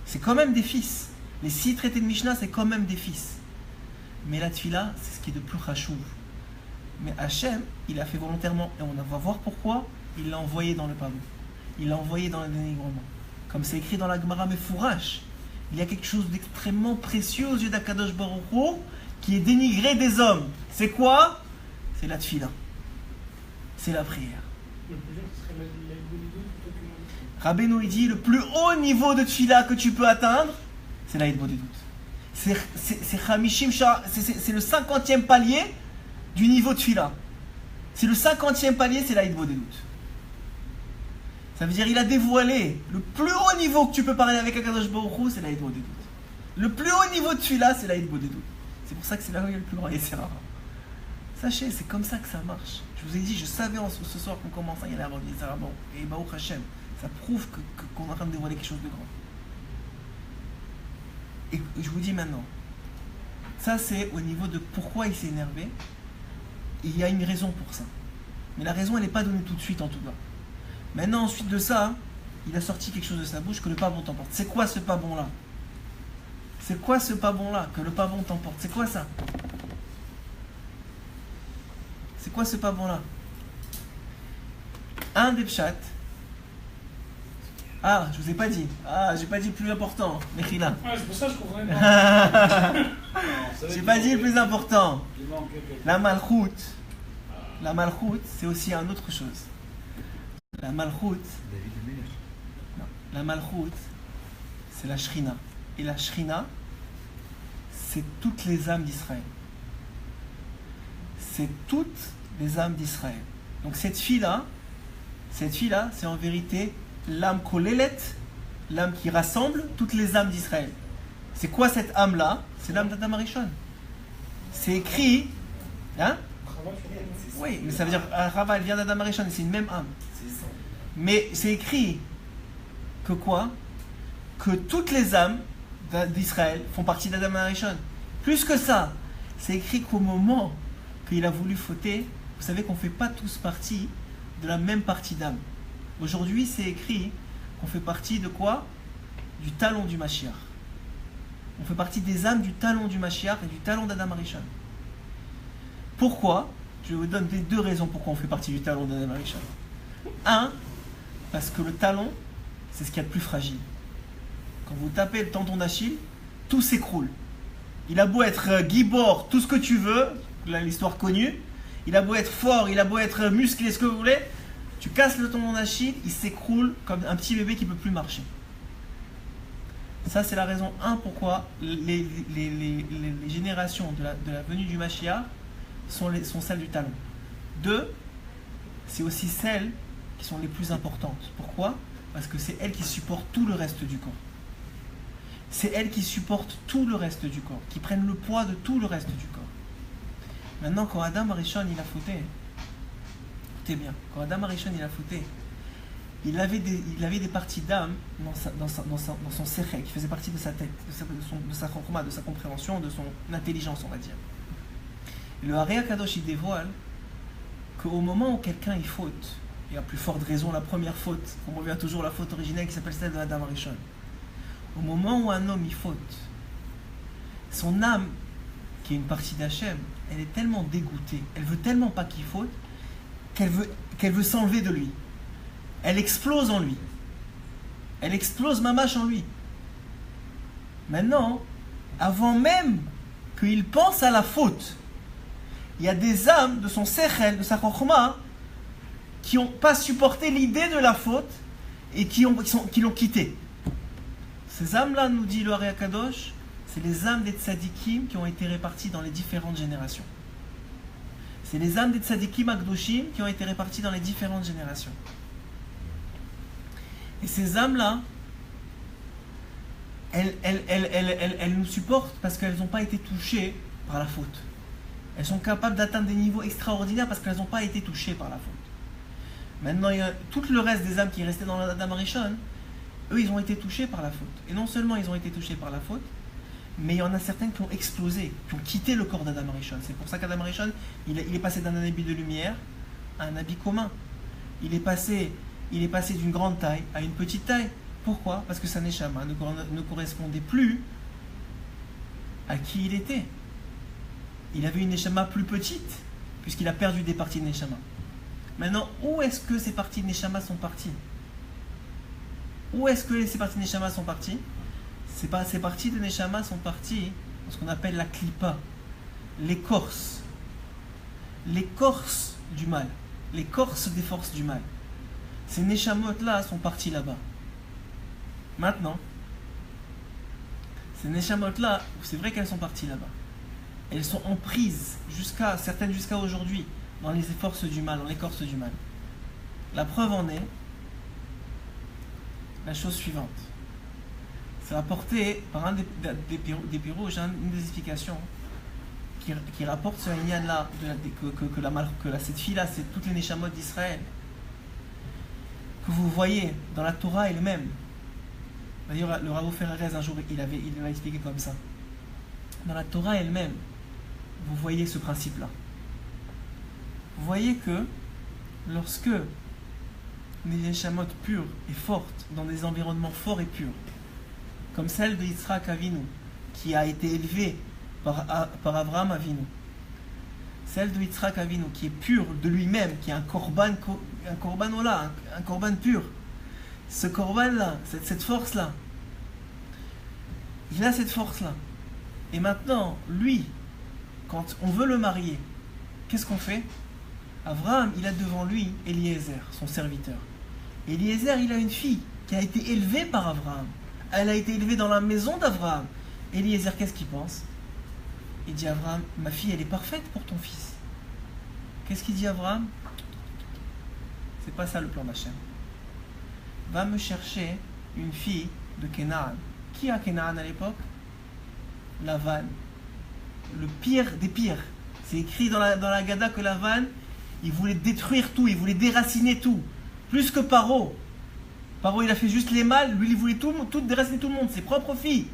C'est quand même des fils. Les 6 traités de Mishnah, c'est quand même des fils. Mais la tfila, c'est ce qui est de plus chachouv. Mais Hachem, il a fait volontairement, et on va voir pourquoi, il l'a envoyé dans le pardon. Il l'a envoyé dans le dénigrement. Comme c'est écrit dans la Gemara Mefourash, il y a quelque chose d'extrêmement précieux aux yeux d'Akadosh Baruch Hu qui est dénigré des hommes. C'est quoi? C'est la tfila. C'est la prière. Rabbeinu il dit, le plus haut niveau de tfila que tu peux atteindre, c'est la Hitbo des doutes. C'est le 50e palier du niveau de tfila. C'est le 50e palier, c'est la Hitbo des doutes. Ça veut dire il a dévoilé le plus haut niveau que tu peux parler avec Akadosh Baruch Hu, c'est la Hitbo des doutes. Le plus haut niveau de tfila, c'est la Hitbo des doutes. C'est pour ça que c'est là où il y a le plus grand Yetzirara. Sachez, c'est comme ça que ça marche. Je vous ai dit, je savais ce soir qu'on commençait, il y allait avoir du Yetzirara. Bon, et Baruch Hashem, ça prouve qu'on est en train de dévoiler quelque chose de grand. Et je vous dis maintenant, ça c'est au niveau de pourquoi il s'est énervé. Et il y a une raison pour ça. Mais la raison, elle n'est pas donnée tout de suite en tout cas. Maintenant, ensuite de ça, il a sorti quelque chose de sa bouche que le pas bon t'emporte. C'est quoi ce pas bon là? C'est quoi ce pas bon là que le pas bon t'emporte? C'est quoi ça? C'est quoi ce pas bon là? Un des pshat. Ah, je vous ai pas dit. Ah, j'ai pas dit le plus important. Mechila. Ah, c'est pour ça que je comprenais pas. J'ai pas dit le plus important. La malchoute. La malchoute, c'est aussi une autre chose. La malchoute. Non, la malchoute, c'est la shrina. Et la shrina, c'est toutes les âmes d'Israël. C'est toutes les âmes d'Israël. Donc cette fille-là, c'est en vérité l'âme kolélet, l'âme qui rassemble toutes les âmes d'Israël. C'est quoi cette âme-là? C'est l'âme d'Adam Arishon. C'est écrit, hein? Oui, mais ça veut dire, Rava, elle vient d'Adam Arishon, c'est une même âme. Mais c'est écrit que quoi? Que toutes les âmes d'Israël font partie d'Adam Arishon. Plus que ça, c'est écrit qu'au moment qu'il a voulu fauter, vous savez qu'on ne fait pas tous partie de la même partie d'âme. Aujourd'hui, c'est écrit qu'on fait partie de quoi? Du talon du Mashiach. On fait partie des âmes du talon du Mashiach et du talon d'Adam Arishon. Pourquoi? Je vous donne les 2 raisons pourquoi on fait partie du talon d'Adam Arishon. 1, parce que le talon, c'est ce qu'il y a de plus fragile. Quand vous tapez le tendon d'Achille, tout s'écroule. Il a beau être gibor, tout ce que tu veux, l'histoire connue, il a beau être fort, il a beau être musclé, ce que vous voulez, tu casses le tendon d'Achille, il s'écroule comme un petit bébé qui ne peut plus marcher. Ça, c'est la raison 1 pourquoi les générations de la venue du Mashiach sont celles du talon. 2, c'est aussi celles qui sont les plus importantes. Pourquoi? Parce que c'est elles qui supportent tout le reste du corps. C'est elles qui supportent tout le reste du corps, qui prennent le poids de tout le reste du corps. Maintenant, quand Adam Arishon il a fauté, écoutez bien, quand Adam Arishon il a fauté, il avait des parties d'âme dans son sechel, qui faisait partie de sa tête, de sa chokma, de sa compréhension, de son intelligence, on va dire. Et le Hari Akadosh il dévoile qu'au moment où quelqu'un il faute, et à plus forte raison la première faute, on revient toujours à la faute originelle qui s'appelle celle de Adam Arishon. Au moment où un homme il faute, son âme, qui est une partie d'Hachem, elle est tellement dégoûtée, elle veut tellement pas qu'il faute, qu'elle veut qu'elle veut s'enlever de lui. Elle explose en lui. Elle explose mamache en lui. Maintenant, avant même qu'il pense à la faute, il y a des âmes de son sechel, de sa chokhma, qui n'ont pas supporté l'idée de la faute et qui l'ont quitté. Ces âmes-là, nous dit le Ari Akadosh, c'est les âmes des tzadikim qui ont été réparties dans les différentes générations. C'est les âmes des tzadikim akdoshim qui ont été réparties dans les différentes générations. Et ces âmes-là, elles nous supportent parce qu'elles n'ont pas été touchées par la faute. Elles sont capables d'atteindre des niveaux extraordinaires parce qu'elles n'ont pas été touchées par la faute. Maintenant, il y a tout le reste des âmes qui restaient dans l'Adam Arishon, eux, ils ont été touchés par la faute. Et non seulement ils ont été touchés par la faute, mais il y en a certains qui ont explosé, qui ont quitté le corps d'Adam Arishon. C'est pour ça qu'Adam Arishon, il est passé d'un habit de lumière à un habit commun. Il est passé d'une grande taille à une petite taille. Pourquoi? Parce que sa neshama ne correspondait plus à qui il était. Il avait une neshama plus petite, puisqu'il a perdu des parties de neshama. Maintenant, où est-ce que ces parties de neshama sont parties? Où est-ce que ces parties de neshama sont parties? Ces parties de neshama sont parties dans ce qu'on appelle la klipa, l'écorce du mal, l'écorce des forces du mal. Ces neshamot-là sont parties là-bas. Maintenant, ces neshamot-là, c'est vrai qu'elles sont parties là-bas. Elles sont en prise, certaines jusqu'à aujourd'hui, dans les forces du mal, dans l'écorce du mal. La preuve en est la chose suivante. C'est rapporté par un des pirouges, une des explications qui rapporte sur une là que cette fille-là, c'est toutes les neshamot d'Israël, que vous voyez dans la Torah elle-même. D'ailleurs, le Rav Ferrarez, un jour, il l'a expliqué comme ça. Dans la Torah elle-même, vous voyez ce principe-là. Vous voyez que lorsque les neshamot pures et fortes, dans des environnements forts et purs, comme celle de Yitzhak Avinu, qui a été élevée par Avraham Avinu, celle de Yitzhak Avinu, qui est pure de lui-même, qui est un korban ola, un korban pur, ce korban-là, cette force-là, il a cette force-là. Et maintenant, lui, quand on veut le marier, qu'est-ce qu'on fait? Avraham, il a devant lui Eliezer, son serviteur. Eliezer, il a une fille qui a été élevée par Avraham. Elle a été élevée dans la maison d'Avraham. Eliezer, qu'est-ce qu'il pense? Il dit à Avraham, ma fille, elle est parfaite pour ton fils. Qu'est-ce qu'il dit Avraham? C'est pas ça le plan d'Hachem. Va me chercher une fille de Canaan. Qui a Canaan à l'époque? Lavan. Le pire des pires. C'est écrit dans la Gada que Lavan, il voulait détruire tout, il voulait déraciner tout. Plus que Paro. Paro, il a fait juste les mâles, lui, il voulait tout déraciner tout le monde, ses propres filles.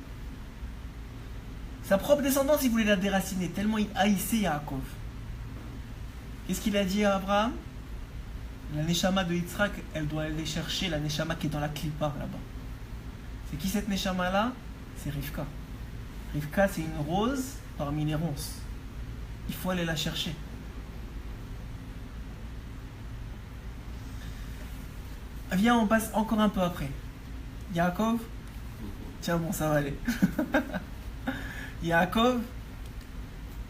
Sa propre descendance, il voulait la déraciner, tellement il haïssait Yaakov. Qu'est-ce qu'il a dit à Abraham? La neshama de Yitzhak, elle doit aller chercher la neshama qui est dans la klipa là-bas. C'est qui cette neshama-là? C'est Rivka. Rivka, c'est une rose parmi les ronces. Il faut aller la chercher. Viens, on passe encore un peu après. Yaakov, tiens bon, ça va aller. Yaakov,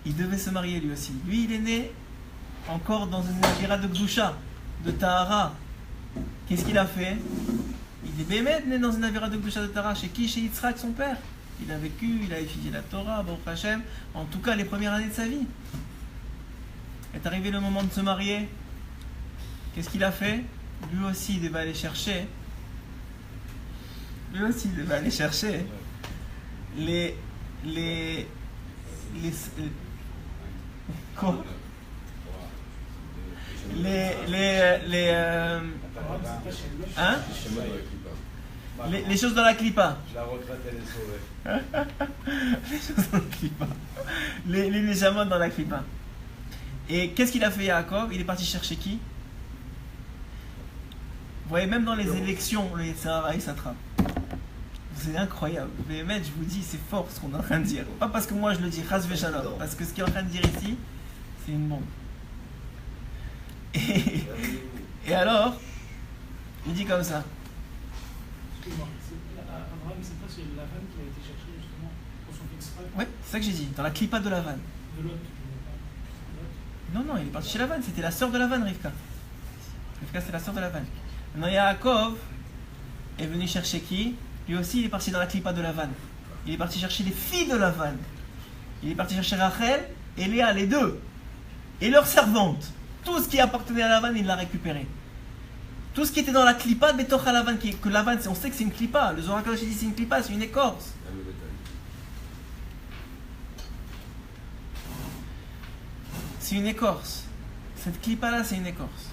il devait se marier lui aussi. Lui, il est né encore dans une avira de Gdusha, de Tahara. Qu'est-ce qu'il a fait? Il est bémet né dans une avira de Gdusha de Tahara. Chez qui? Chez Yitzhak, son père. Il a vécu, il a étudié la Torah, Baruch Hashem, en tout cas les premières années de sa vie. Est arrivé le moment de se marier. Qu'est-ce qu'il a fait? Lui aussi, il devait aller chercher. Quoi? Les choses dans la clipa. La retraite, elle est sauvée. Les choses dans la clipa. Les neshamot dans la clipa. Et qu'est-ce qu'il a fait Yaakov? Il est parti chercher qui? Vous voyez, même dans les élections, le Yetzirah, il s'attrape. C'est incroyable. Mais je vous dis, c'est fort ce qu'on est en train de dire. Pas parce que moi je le dis, Chas v'Shalom, parce que ce qu'il est en train de dire ici, c'est une bombe. Et Et alors, il dit comme ça. Excuse-moi, Abraham, c'est pas c'est Lavan qui a été cherché justement pour son fils Israël. Ouais, c'est ça que j'ai dit, dans la clipa de Lavan. De Lot, je ne Non, il est parti chez Lavan, c'était la sœur de Lavan, Rivka. Rivka, c'est la sœur de Lavan. Maintenant, Yaakov est venu chercher qui? Lui aussi, il est parti dans la clipa de Lavan. Il est parti chercher les filles de Lavan. Il est parti chercher Rachel et Léa, les deux. Et leurs servantes. Tout ce qui appartenait à Lavan, il l'a récupéré. Tout ce qui était dans la clipa de Betoch à Lavan, que Lavan, on sait que c'est une clipa. Le Zohar Kadosh dit c'est une clipa, c'est une écorce. C'est une écorce. Cette clipa-là, c'est une écorce.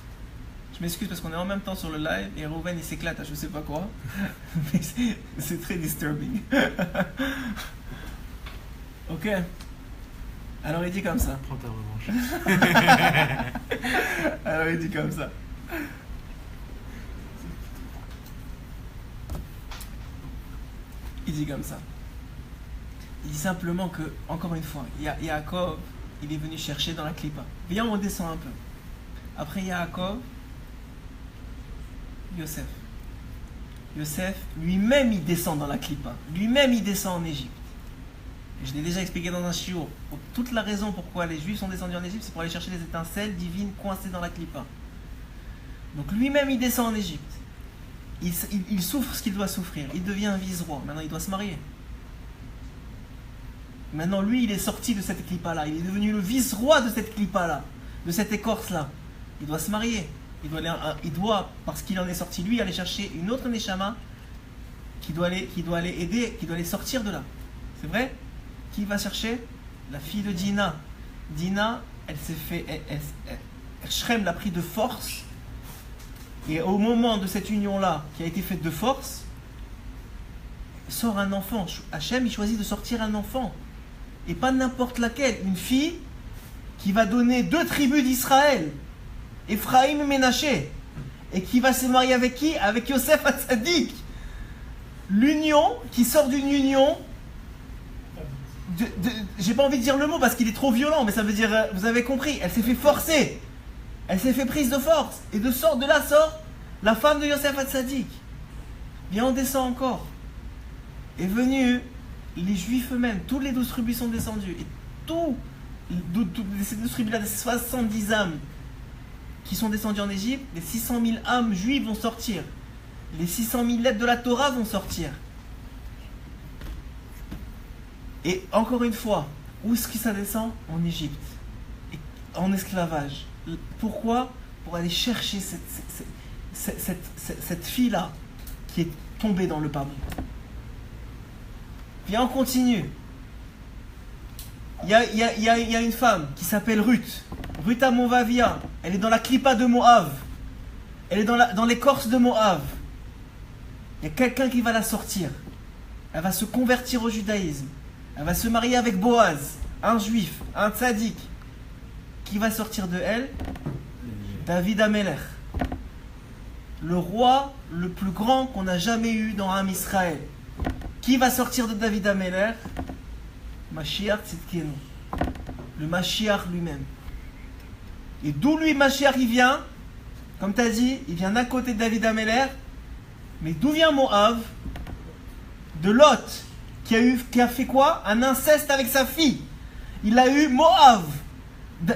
Je m'excuse parce qu'on est en même temps sur le live et Rouven il s'éclate à je sais pas quoi. Mais c'est très disturbing. Ok. Alors il dit comme ça. Prends ta revanche. Alors il dit comme ça. Il dit comme ça. Il dit simplement que, encore une fois, Yaakov, il est venu chercher dans la clipa. Viens, on descend un peu. Après Yaakov, Yosef. Yosef, lui-même, il descend dans la clipa. Lui-même, il descend en Égypte. Et je l'ai déjà expliqué dans un shiur. Toute la raison pourquoi les Juifs sont descendus en Égypte, c'est pour aller chercher les étincelles divines coincées dans la clipa. Donc lui-même, il descend en Égypte. Il souffre ce qu'il doit souffrir. Il devient un vice-roi. Maintenant, il doit se marier. Maintenant, lui, il est sorti de cette clipa-là. Il est devenu le vice-roi de cette clipa-là, de cette écorce-là. Il doit se marier. Il doit, parce qu'il en est sorti, lui, aller chercher une autre Neshama qui doit aller aider, qui doit aller sortir de là. C'est vrai? Qui va chercher? La fille de Dina. Dina, elle s'est fait... Shrem l'a pris de force. Et au moment de cette union-là, qui a été faite de force, sort un enfant. Hachem, il choisit de sortir un enfant. Et pas n'importe laquelle. Une fille qui va donner 2 tribus d'Israël. Ephraïm et Ménaché. Et qui va se marier avec qui? Avec Yosef Hatzadik. L'union, qui sort d'une union... j'ai pas envie de dire le mot parce qu'il est trop violent, mais ça veut dire... vous avez compris, elle s'est fait forcer. Elle s'est fait prise de force. Et de là sort la femme de Yosef Hatzadik. Bien, on descend encore. Est venu les Juifs eux-mêmes. Tous les 12 tribus sont descendus. Et ces 12 tribus-là, les 70 âmes qui sont descendues en Égypte, les 600 000 âmes juives vont sortir. Les 600 000 lettres de la Torah vont sortir. Et encore une fois, où est-ce que ça descend? En Égypte. En esclavage. Pourquoi? Pour aller chercher cette fille-là qui est tombée dans le pas bon. Viens, on continue. Il y a une femme qui s'appelle Ruth. Ruth à Movavia. Elle est dans la clipa de Moab. Elle est dans l'écorce de Moab. Il y a quelqu'un qui va la sortir. Elle va se convertir au judaïsme. Elle va se marier avec Boaz, un juif, un tzaddik. Qui va sortir de elle? David Amelech. Le roi le plus grand qu'on a jamais eu dans Am Israël. Qui va sortir de David Amelech? Mashiach Tzidkenu. Le Mashiach lui-même. Et d'où lui Mashiach il vient? Comme tu as dit, il vient d'un côté de David Amelech. Mais d'où vient Moab? De Lot. Qui a fait quoi? Un inceste avec sa fille. Il a eu Moab.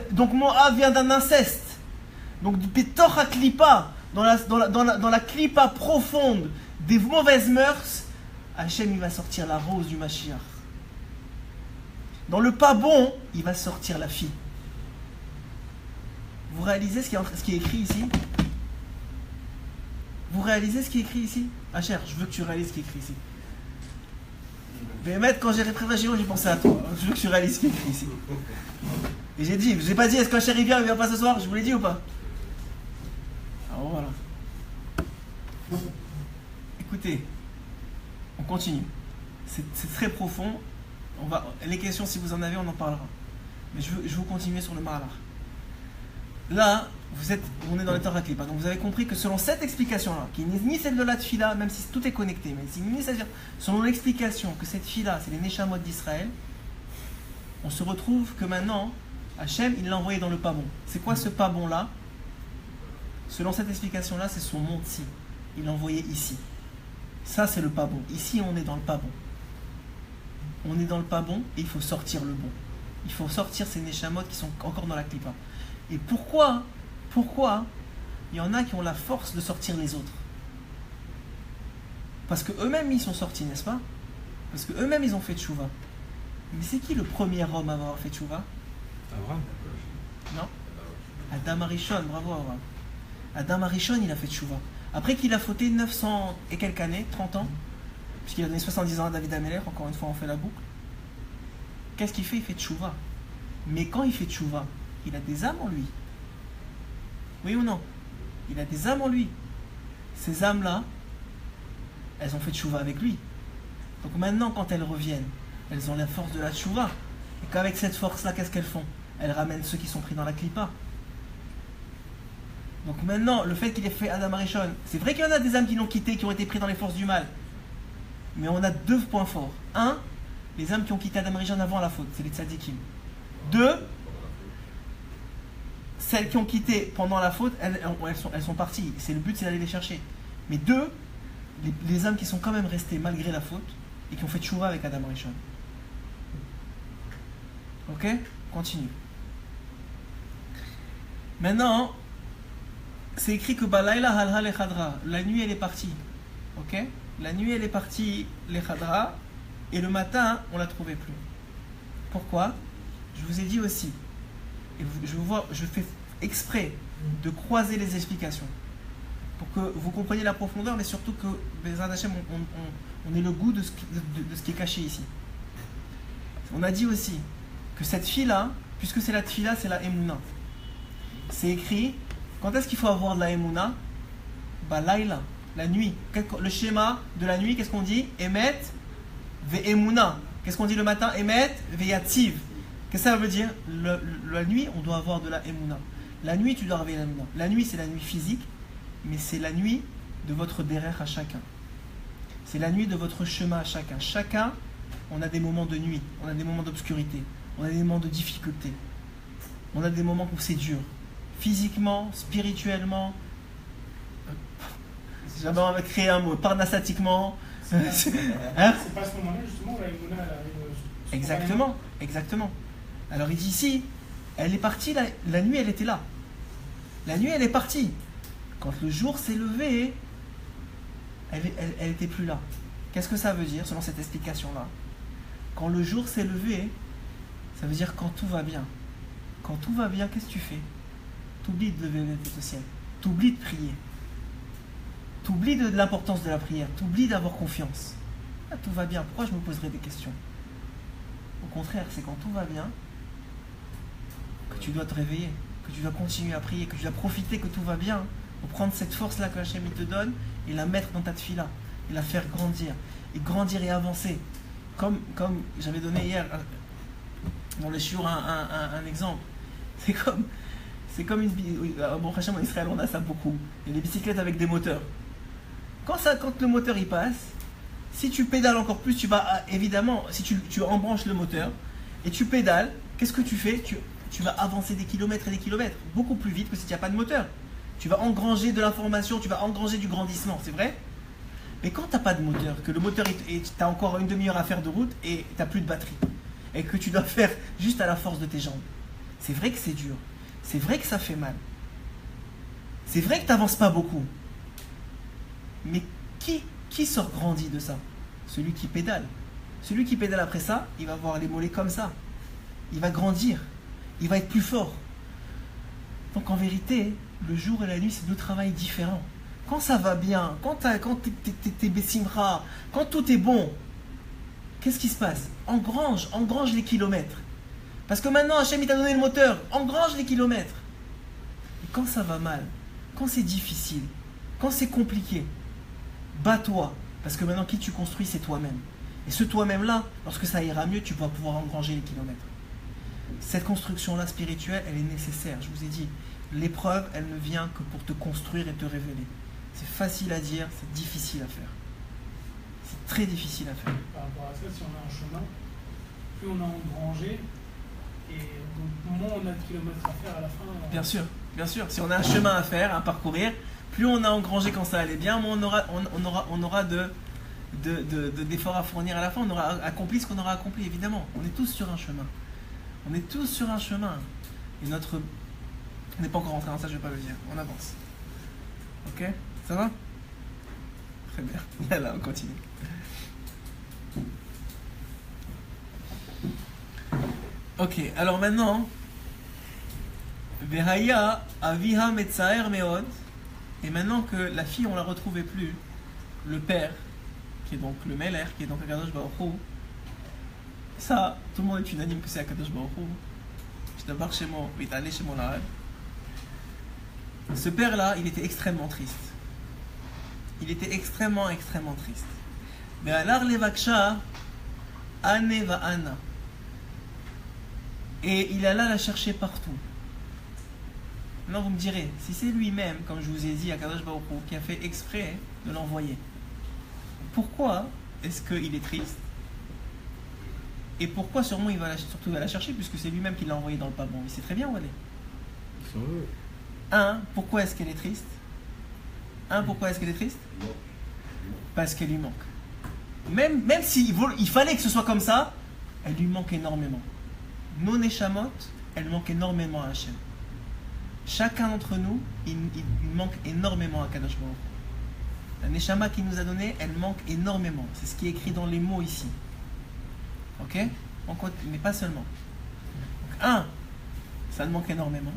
Donc Moab vient d'un inceste. Donc du Pétor à Klipa, dans la Klipa profonde des mauvaises mœurs, Hachem il va sortir la rose du Mashiach. Dans le pas bon, il va sortir la fille. Vous réalisez ce qui est écrit ici? Vous réalisez ce qui est écrit ici? Hacher, je veux que tu réalises ce qui est écrit ici. Mais maître, quand j'ai préparé j'ai pensé à toi. Je veux que tu réalises ce qui est écrit ici. Et j'ai pas dit, est-ce qu'un chéri vient, il vient pas ce soir? Je vous l'ai dit ou pas? Alors voilà. Écoutez, on continue. C'est très profond. Les questions, si vous en avez, on en parlera. Mais je veux vous continuer sur le Mahalar. Là, on est dans les Torah Klipa. Donc vous avez compris que selon cette explication-là, qui n'est ni celle de la Tfila, même si tout est connecté, mais selon l'explication que cette fille-là, c'est les Neshamot d'Israël, on se retrouve que maintenant, Hachem, il l'a envoyé dans le pas bon. C'est quoi ce pas bon-là? Selon cette explication-là, c'est son monde-ci. Il l'envoyait ici. Ça, c'est le pas bon. Ici, on est dans le pas bon. On est dans le pas bon et il faut sortir le bon. Il faut sortir ces neshamot qui sont encore dans la clipa. Et pourquoi il y en a qui ont la force de sortir les autres? Parce que eux-mêmes ils sont sortis, n'est-ce pas? Parce que eux-mêmes ils ont fait tchouva. Mais c'est qui le premier homme à avoir fait tchouva? Abraham. Non. Adam Arishon, bravo Abraham. Adam Arishon, il a fait tchouva. Après qu'il a fauté 900 et quelques années, 30 ans, puisqu'il a donné 70 ans à David Ameler, encore une fois on fait la boucle. Qu'est-ce qu'il fait? Il fait tchouva. Mais quand il fait tchouva, il a des âmes en lui. Oui ou non? Il a des âmes en lui. Ces âmes-là, elles ont fait tchouva avec lui. Donc maintenant, quand elles reviennent, elles ont la force de la tchouva. Et qu'avec cette force-là, qu'est-ce qu'elles font? Elles ramènent ceux qui sont pris dans la clipa. Donc maintenant, le fait qu'il ait fait Adam Arishon, c'est vrai qu'il y en a des âmes qui l'ont quitté, qui ont été pris dans les forces du mal. Mais on a deux points forts. Un, les âmes qui ont quitté Adam Arishon avant la faute, c'est les tzadikim. Deux, celles qui ont quitté pendant la faute, elles sont parties. C'est le but, c'est d'aller les chercher. Mais deux, les âmes qui sont quand même restées malgré la faute et qui ont fait tchouva avec Adam Arishon. Ok? Continue. Maintenant, c'est écrit que Balayla halha lechadra. La nuit elle est partie. Ok? La nuit elle est partie lechadra et le matin on la trouvait plus. Pourquoi? Je vous ai dit aussi, et je fais exprès de croiser les explications pour que vous compreniez la profondeur, mais surtout que Bezrat Hashem, on ait le goût de ce qui est caché ici. On a dit aussi que cette fille-là, puisque c'est la tfila, c'est la Emouna. C'est écrit, quand est-ce qu'il faut avoir de la Emouna? Bah laïla, la nuit. Le schéma de la nuit, qu'est-ce qu'on dit? Emet ve Emouna. Qu'est-ce qu'on dit le matin? Emet ve yativ. Qu'est-ce que ça veut dire? La nuit, on doit avoir de la Emouna. La nuit, tu dois avoir de la Emouna. La nuit, c'est la nuit physique, mais c'est la nuit de votre derrière à chacun. C'est la nuit de votre chemin à chacun. Chacun, on a des moments de nuit, on a des moments d'obscurité, on a des moments de difficulté, on a des moments où c'est dur. Physiquement, spirituellement, jamais on va créer un mot, parnassatiquement. Hein? C'est pas à ce moment-là, justement, la Emouna, elle arrive. Exactement, exactement. Alors il dit ici, elle est partie, la nuit elle était là. La nuit elle est partie. Quand le jour s'est levé, elle n'était plus là. Qu'est-ce que ça veut dire selon cette explication-là? Quand le jour s'est levé, ça veut dire quand tout va bien. Quand tout va bien, qu'est-ce que tu fais? T'oublies de lever la tête au ciel. T'oublies de prier. T'oublies de l'importance de la prière. T'oublies d'avoir confiance. Ah, tout va bien. Pourquoi je me poserais des questions? Au contraire, c'est quand tout va bien que tu dois te réveiller, que tu dois continuer à prier, que tu dois profiter que tout va bien pour prendre cette force-là que Hachem te donne et la mettre dans ta tefila et la faire grandir et avancer. Comme j'avais donné hier dans le shiur un exemple. C'est comme une bon Hachem en Israël on a ça beaucoup. Il y a des bicyclettes avec des moteurs. Quand le moteur il passe, si tu pédales encore plus, tu vas évidemment, si tu embranches le moteur et tu pédales, qu'est-ce que tu fais? Tu vas avancer des kilomètres et des kilomètres, beaucoup plus vite que si tu n'as pas de moteur. Tu vas engranger de l'information, tu vas engranger du grandissement, c'est vrai? Mais quand tu n'as pas de moteur, que le moteur, tu as encore une demi-heure à faire de route et tu n'as plus de batterie, et que tu dois faire juste à la force de tes jambes, c'est vrai que c'est dur, c'est vrai que ça fait mal, c'est vrai que tu n'avances pas beaucoup. Mais qui sort grandi de ça? Celui qui pédale. Celui qui pédale après ça, il va avoir les mollets comme ça. Il va grandir. Il va être plus fort. Donc en vérité, le jour et la nuit, c'est deux travails différents. Quand ça va bien, quand t'es bessimra, quand tout est bon, qu'est-ce qui se passe? Engrange les kilomètres. Parce que maintenant, Hachem il t'a donné le moteur, engrange les kilomètres. Et quand ça va mal, quand c'est difficile, quand c'est compliqué, bats-toi. Parce que maintenant, qui tu construis, c'est toi-même. Et ce toi-même-là, lorsque ça ira mieux, tu vas pouvoir engranger les kilomètres. Cette construction-là spirituelle, elle est nécessaire. Je vous ai dit, l'épreuve, elle ne vient que pour te construire et te révéler. C'est facile à dire, c'est difficile à faire. C'est très difficile à faire. Par rapport à ça, si on a un chemin, plus on a engrangé, et au moment où on a de kilomètres à faire à la fin. Bien sûr, Bien sûr, si on a un chemin à faire, à parcourir, plus on a engrangé quand ça allait bien, moins on aura d'efforts à fournir à la fin, on aura accompli ce qu'on aura accompli, évidemment. On est tous sur un chemin. On est tous sur un chemin. Et notre... On n'est pas encore rentré dans ça, je ne vais pas le dire. On avance. Ok? Ça va? Très bien. Là, on continue. Ok, alors maintenant... Vehaya aviha metzaer meod. Et maintenant que la fille, on ne la retrouvait plus, le père, qui est donc le Meler, qui est donc Akadosh Baruch Hu, ça, tout le monde est unanime que c'est Akadosh Baruch Hu. Je d'abord chez moi, il est allé chez mon arabe. Ce père-là, il était extrêmement triste. Il était extrêmement triste. Mais alar levaksha ane va ana. Et il alla la chercher partout. Maintenant vous me direz, si c'est lui-même, comme je vous ai dit, Akadosh Baruch Hu, qui a fait exprès de l'envoyer, pourquoi est-ce qu'il est triste? Et pourquoi sûrement surtout il va la chercher, puisque c'est lui-même qui l'a envoyé dans le pas bon. Il sait très bien où elle est. Pourquoi est-ce qu'elle est triste? Pourquoi est-ce qu'elle est triste? Parce qu'elle lui manque. Même s'il fallait que ce soit comme ça, elle lui manque énormément. Nos Neshamot, elle manque énormément à Hachem. Chacun d'entre nous, il manque énormément à Kadosh Baruch Hu. La Neshama qu'il nous a donnée, elle manque énormément. C'est ce qui est écrit dans les mots ici. Ok? Mais pas seulement. Donc, ça te manque énormément.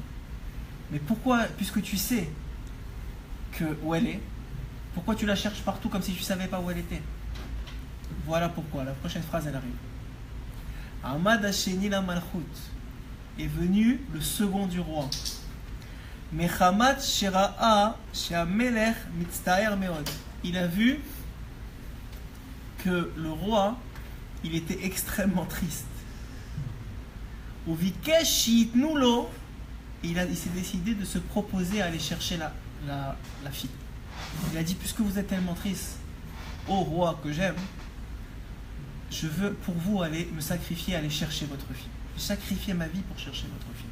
Mais pourquoi, puisque tu sais où elle est, pourquoi tu la cherches partout comme si tu ne savais pas où elle était? Voilà pourquoi. La prochaine phrase, elle arrive. Ahmad Hasheni la Malchut. Est venu le second du roi. Mechamat Shera'a She'amelech Mitztaer Meod. Il a vu que le roi, il était extrêmement triste. Uvikesh Shitnu lo. Il s'est décidé de se proposer à aller chercher la fille. Il a dit, puisque vous êtes tellement triste, ô roi que j'aime, je veux pour vous aller me sacrifier, aller chercher votre fille. Je sacrifier ma vie pour chercher votre fille.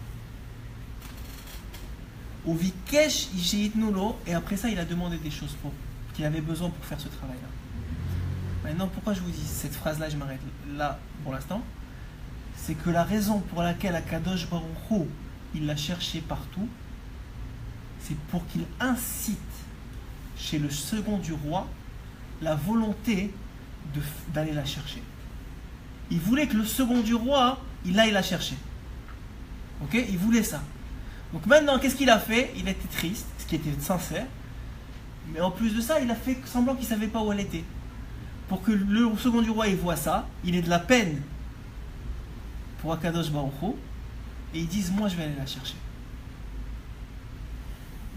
Au Vikesh Ishitnulo, et après ça, il a demandé des choses qu'il avait besoin pour faire ce travail-là. Maintenant, pourquoi je vous dis cette phrase-là, je m'arrête là pour l'instant, c'est que la raison pour laquelle Akadosh Baruch Hu, il l'a cherché partout, c'est pour qu'il incite chez le second du roi la volonté d'aller la chercher. Il voulait que le second du roi, il aille la chercher. Ok? Il voulait ça. Donc maintenant, qu'est-ce qu'il a fait? Il était triste, ce qui était sincère. Mais en plus de ça, il a fait semblant qu'il ne savait pas où elle était. Pour que le second du roi, il voit ça, il ait de la peine pour Akadosh Baruch Hu, et ils disent, moi je vais aller la chercher.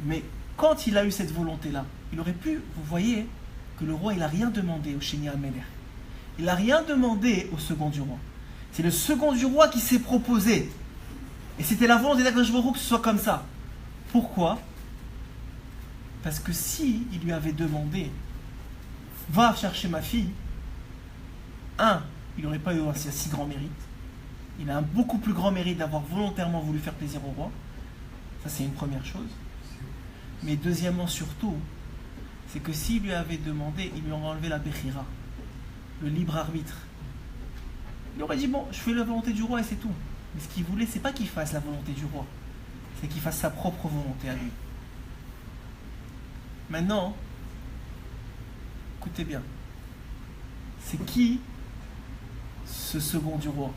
Mais quand il a eu cette volonté-là, il aurait pu, vous voyez, que le roi, il n'a rien demandé au Sheni HaMelech. Il n'a rien demandé au second du roi. C'est le second du roi qui s'est proposé. Et c'était la volonté d'Akadosh Baruch Hu que ce soit comme ça. Pourquoi? Parce que si il lui avait demandé, va chercher ma fille, il n'aurait pas eu un si grand mérite. Il a un beaucoup plus grand mérite d'avoir volontairement voulu faire plaisir au roi. Ça, c'est une première chose. Mais deuxièmement, surtout, c'est que s'il lui avait demandé, il lui aurait enlevé la Bechira, le libre arbitre. Il aurait dit, bon, je fais la volonté du roi et c'est tout. Mais ce qu'il voulait, c'est pas qu'il fasse la volonté du roi, c'est qu'il fasse sa propre volonté à lui. Maintenant, écoutez bien, c'est qui ce second du roi?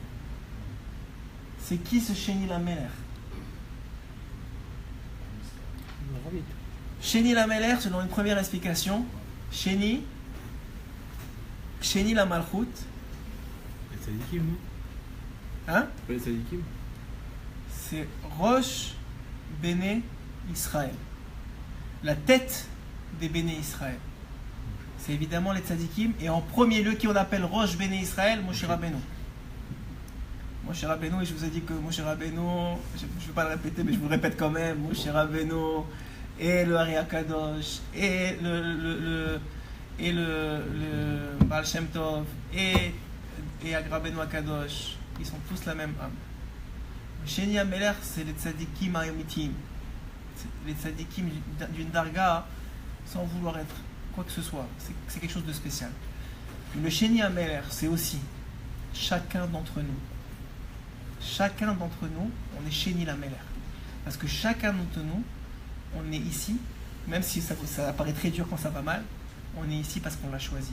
C'est qui ce Sheni HaMelech? Sheni HaMelech, selon une première explication, Sheni la Malchut. Les tzadikim, non? Hein? Pas les tzadikim? C'est Rosh Béné Israël. La tête des Béné Israël. C'est évidemment les tzadikim. Et en premier lieu, qui on appelle Rosh Béné Israël, Moshe Rabbeinu. Moshe Rabbeinu, et je vous ai dit que Moshe Rabbeinu, je ne vais pas le répéter, mais je vous le répète quand même, Moshe Rabbeinu, et le Ari Akadosh, et le Baal Shem Tov, et Rabbeinu Akadosh, ils sont tous la même âme. Sheni HaMelech, c'est les tzadikim ha'amitim. les tzadikim d'une darga sans vouloir être quoi que ce soit. C'est quelque chose de spécial. Le Sheni Ameler, c'est aussi chacun d'entre nous. Chacun d'entre nous, on est Sheni Ameler. Parce que chacun d'entre nous, on est ici, même si ça paraît très dur quand ça va mal, on est ici parce qu'on l'a choisi.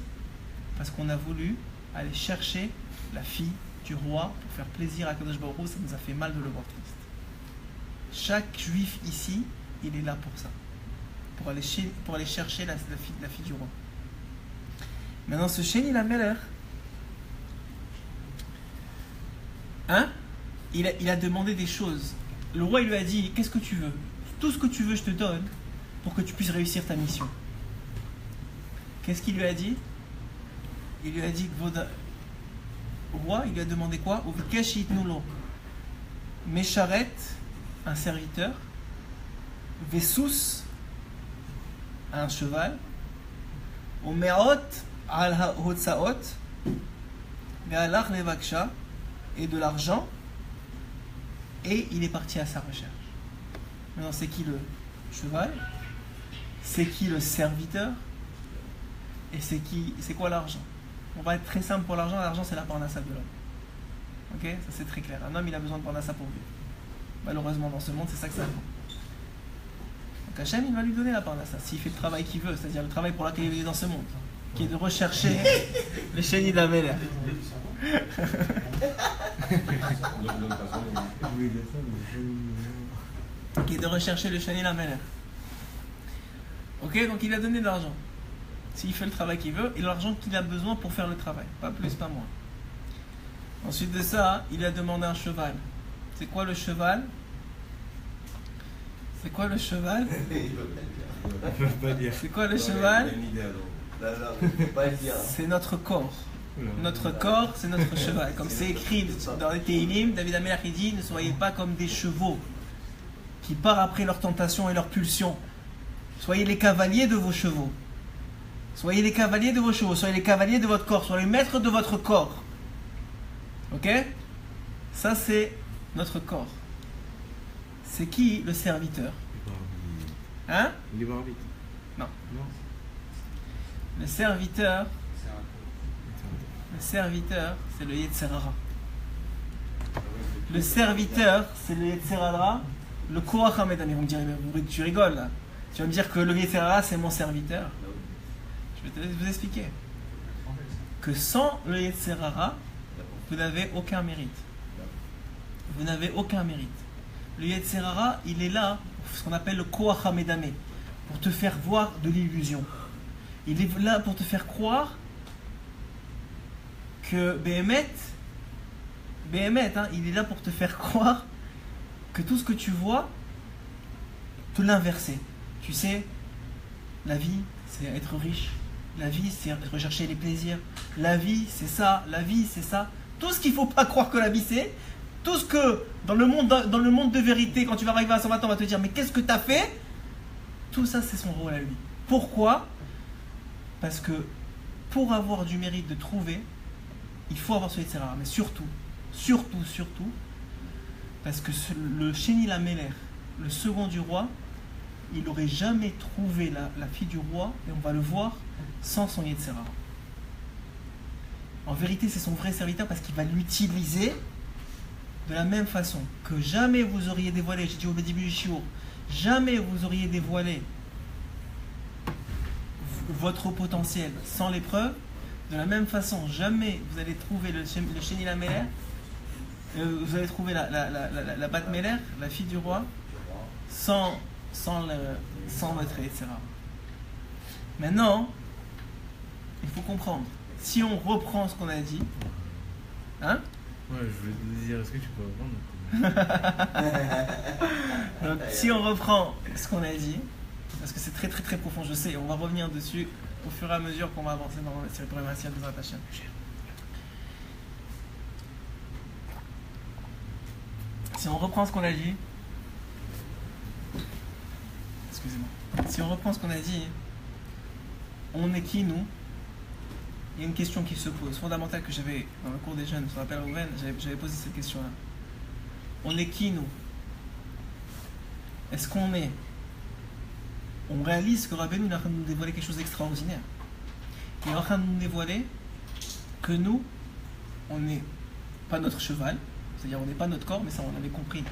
Parce qu'on a voulu aller chercher la fille du roi pour faire plaisir à Kadosh Baruch Hu, ça nous a fait mal de le voir triste. Chaque juif ici, il est là pour ça. Pour aller chercher la fille du roi. Maintenant, ce Sheni Ameler, il a demandé des choses. Le roi, il lui a dit, qu'est-ce que tu veux? Tout ce que tu veux, je te donne pour que tu puisses réussir ta mission. Qu'est-ce qu'il lui a dit? Il lui a dit, roi, il lui a demandé quoi? Mesharet, un serviteur, Vessus, un cheval, Omeot, al hotsaot, Ve'alach levaksha, et de l'argent, et il est parti à sa recherche. Maintenant, c'est qui le cheval? C'est qui le serviteur? Et c'est quoi l'argent? On va être très simple pour l'argent. L'argent, c'est la parnassa de l'homme. Ok? Ça, c'est très clair. Un homme, il a besoin de parnassa pour vivre. Malheureusement, dans ce monde, c'est ça que ça vaut. Donc Hachem, il va lui donner la parnassa s'il fait le travail qu'il veut, c'est-à-dire le travail pour lequel il est dans ce monde, qui est de rechercher le Sheni Ameler. Qui est de rechercher le Sheni Ameler. Ok, donc il a donné de l'argent. S'il fait le travail qu'il veut, et l'argent qu'il a besoin pour faire le travail. Pas plus, pas moins. Ensuite de ça, il a demandé un cheval. C'est quoi le cheval? C'est quoi le cheval? C'est quoi le cheval? C'est notre corps. Notre corps, c'est notre cheval. Comme c'est écrit dans les Tehillim, David Amelach dit, ne soyez pas comme des chevaux qui partent après leurs tentations et leurs pulsions. Soyez les cavaliers de vos chevaux. Soyez les cavaliers de vos chevaux. Soyez les cavaliers de votre corps. Soyez les maîtres de votre corps. Ok? Ça, c'est notre corps. C'est qui le serviteur? Hein? Libre arbitre. Non. Non. Le serviteur, c'est le Yetzerara. Le serviteur, c'est le Yetzerara, le Koach HaMedami. Vous me direz, mais tu rigoles là. Tu vas me dire que le Yetzerara, c'est mon serviteur. Je vais vous expliquer. Que sans le Yetzerara, vous n'avez aucun mérite. Vous n'avez aucun mérite. Le Yetzerara, il est là, ce qu'on appelle le Koach HaMedami, pour te faire voir de l'illusion. Il est là pour te faire croire que Béhémet, il est là pour te faire croire que tout ce que tu vois, te l'inverser. Tu sais, la vie, c'est être riche. La vie, c'est rechercher les plaisirs. La vie, c'est ça. La vie, c'est ça. Tout ce qu'il ne faut pas croire que la vie, c'est. Tout ce que, dans le monde de vérité, quand tu vas arriver à 120 ans, on va te dire, mais qu'est-ce que tu as fait? Tout ça, c'est son rôle à lui. Pourquoi? Parce que pour avoir du mérite de trouver, il faut avoir ce Yetzirah. Mais surtout, parce que le Sheni Ameler, le second du roi, il n'aurait jamais trouvé la fille du roi, et on va le voir, sans son Yetzirah. En vérité, c'est son vrai serviteur parce qu'il va l'utiliser de la même façon que jamais vous auriez dévoilé, j'ai dit au début du shiur, jamais vous auriez dévoilé votre potentiel sans l'épreuve. De la même façon, jamais vous allez trouver le Sheni Ameler, vous allez trouver la Bat Meler, la fille du roi, sans votre etc. Maintenant, il faut comprendre. Si on reprend ce qu'on a dit, hein? Ouais, je voulais te dire, est-ce que tu peux reprendre? Donc, si on reprend ce qu'on a dit, parce que c'est très très très profond, je sais, on va revenir dessus au fur et à mesure qu'on va avancer dans cette problématique de Hashem. Si on reprend ce qu'on a dit, excusez-moi, si on reprend ce qu'on a dit, on est qui nous? Il y a une question qui se pose, fondamentale, que j'avais dans le cours des jeunes, sur l'appel Rouven, j'avais posé cette question-là. On est qui nous? Est-ce qu'on est on réalise que Rabbeinu est en train de nous dévoiler quelque chose d'extraordinaire. Il est en train de nous dévoiler que nous, on n'est pas notre cheval, c'est-à-dire on n'est pas notre corps, mais ça on l'avait compris.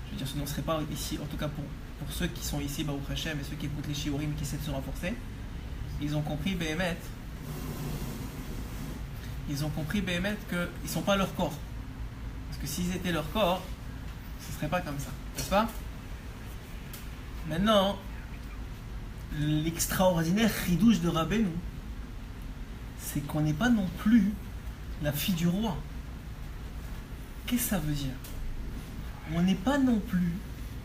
Je veux dire, ce ne serait pas ici, en tout cas pour ceux qui sont ici, Baruch Hashem, et ceux qui écoutent les shiurim et qui essaient de se renforcer, ils ont compris Béhémet. Ils ont compris Béhémet qu'ils ne sont pas leur corps. Parce que s'ils étaient leur corps, ce ne serait pas comme ça, n'est-ce pas? Maintenant, l'extraordinaire chidouche de Rabbeinu, c'est qu'on n'est pas non plus la fille du roi. Qu'est-ce que ça veut dire? On n'est pas non plus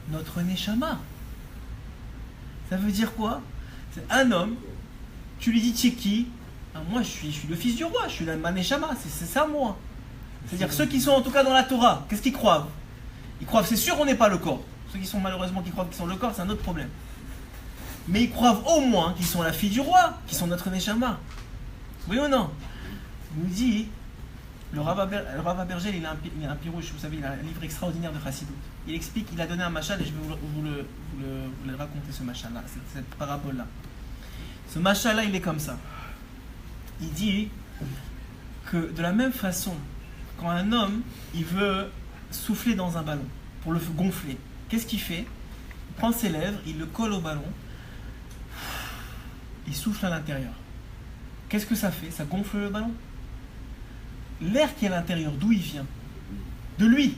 notre Neshama. Ça veut dire quoi? C'est un homme, tu lui dis tu es qui? Ah, moi je suis le fils du roi, je suis ma Neshama, c'est ça moi. C'est-à-dire ceux qui sont en tout cas dans la Torah, qu'est-ce qu'ils croient? Ils croient, c'est sûr on n'est pas le corps. Ceux qui sont malheureusement qui croient qu'ils sont le corps, c'est un autre problème. Mais ils croient au moins qu'ils sont la fille du roi, qu'ils sont notre Neshama. Oui ou non? Il nous dit, le Rav Abergel, il a un pirouche, vous savez, il a un livre extraordinaire de Chassidut. Il explique, il a donné un machal et je vais vous le raconter ce machal-là, cette parabole-là. Ce machal-là, il est comme ça. Il dit que de la même façon, quand un homme, il veut souffler dans un ballon pour le gonfler, qu'est-ce qu'il fait? Il prend ses lèvres, il le colle au ballon, il souffle à l'intérieur. Qu'est-ce que ça fait? Ça gonfle le ballon. L'air qui est à l'intérieur, d'où il vient? De lui.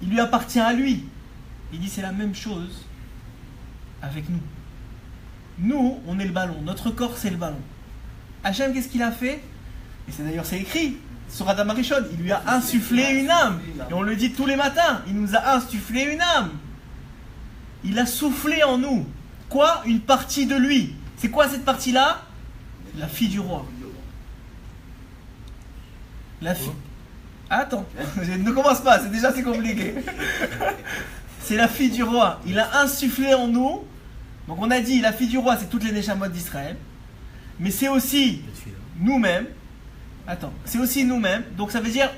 Il lui appartient à lui. Il dit c'est la même chose avec nous. Nous, on est le ballon. Notre corps, c'est le ballon. Hachem, qu'est-ce qu'il a fait? Et c'est écrit sur Adam Arishon. Il lui a insufflé une âme. Et on le dit tous les matins. Il nous a insufflé une âme. Il a soufflé en nous. Quoi? Une partie de lui. C'est quoi cette partie-là? La fille du roi. La fille. Attends, ne commence pas, c'est compliqué. C'est la fille du roi. Il a insufflé en nous. Donc on a dit, la fille du roi, c'est toutes les Neshamot d'Israël. Mais c'est aussi nous-mêmes. Attends, c'est aussi nous-mêmes. Donc ça veut dire,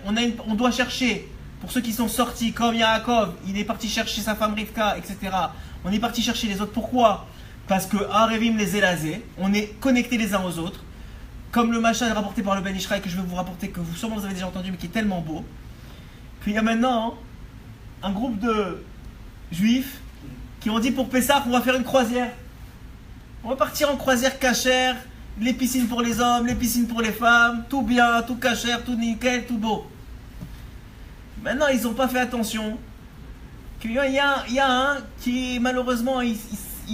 on doit chercher, pour ceux qui sont sortis, comme Yaakov, il est parti chercher sa femme Rivka, etc. On est parti chercher les autres. Pourquoi? Parce que Arevim les Elazé, on est connectés les uns aux autres. Comme le machin rapporté par le Ben Ishraï que je vais vous rapporter, que sûrement vous avez déjà entendu, mais qui est tellement beau. Puis il y a maintenant un groupe de juifs qui ont dit pour Pessah, on va faire une croisière. On va partir en croisière cachère, les piscines pour les hommes, les piscines pour les femmes, tout bien, tout cachère, tout nickel, tout beau. Maintenant, ils n'ont pas fait attention. Il y a un qui, malheureusement, il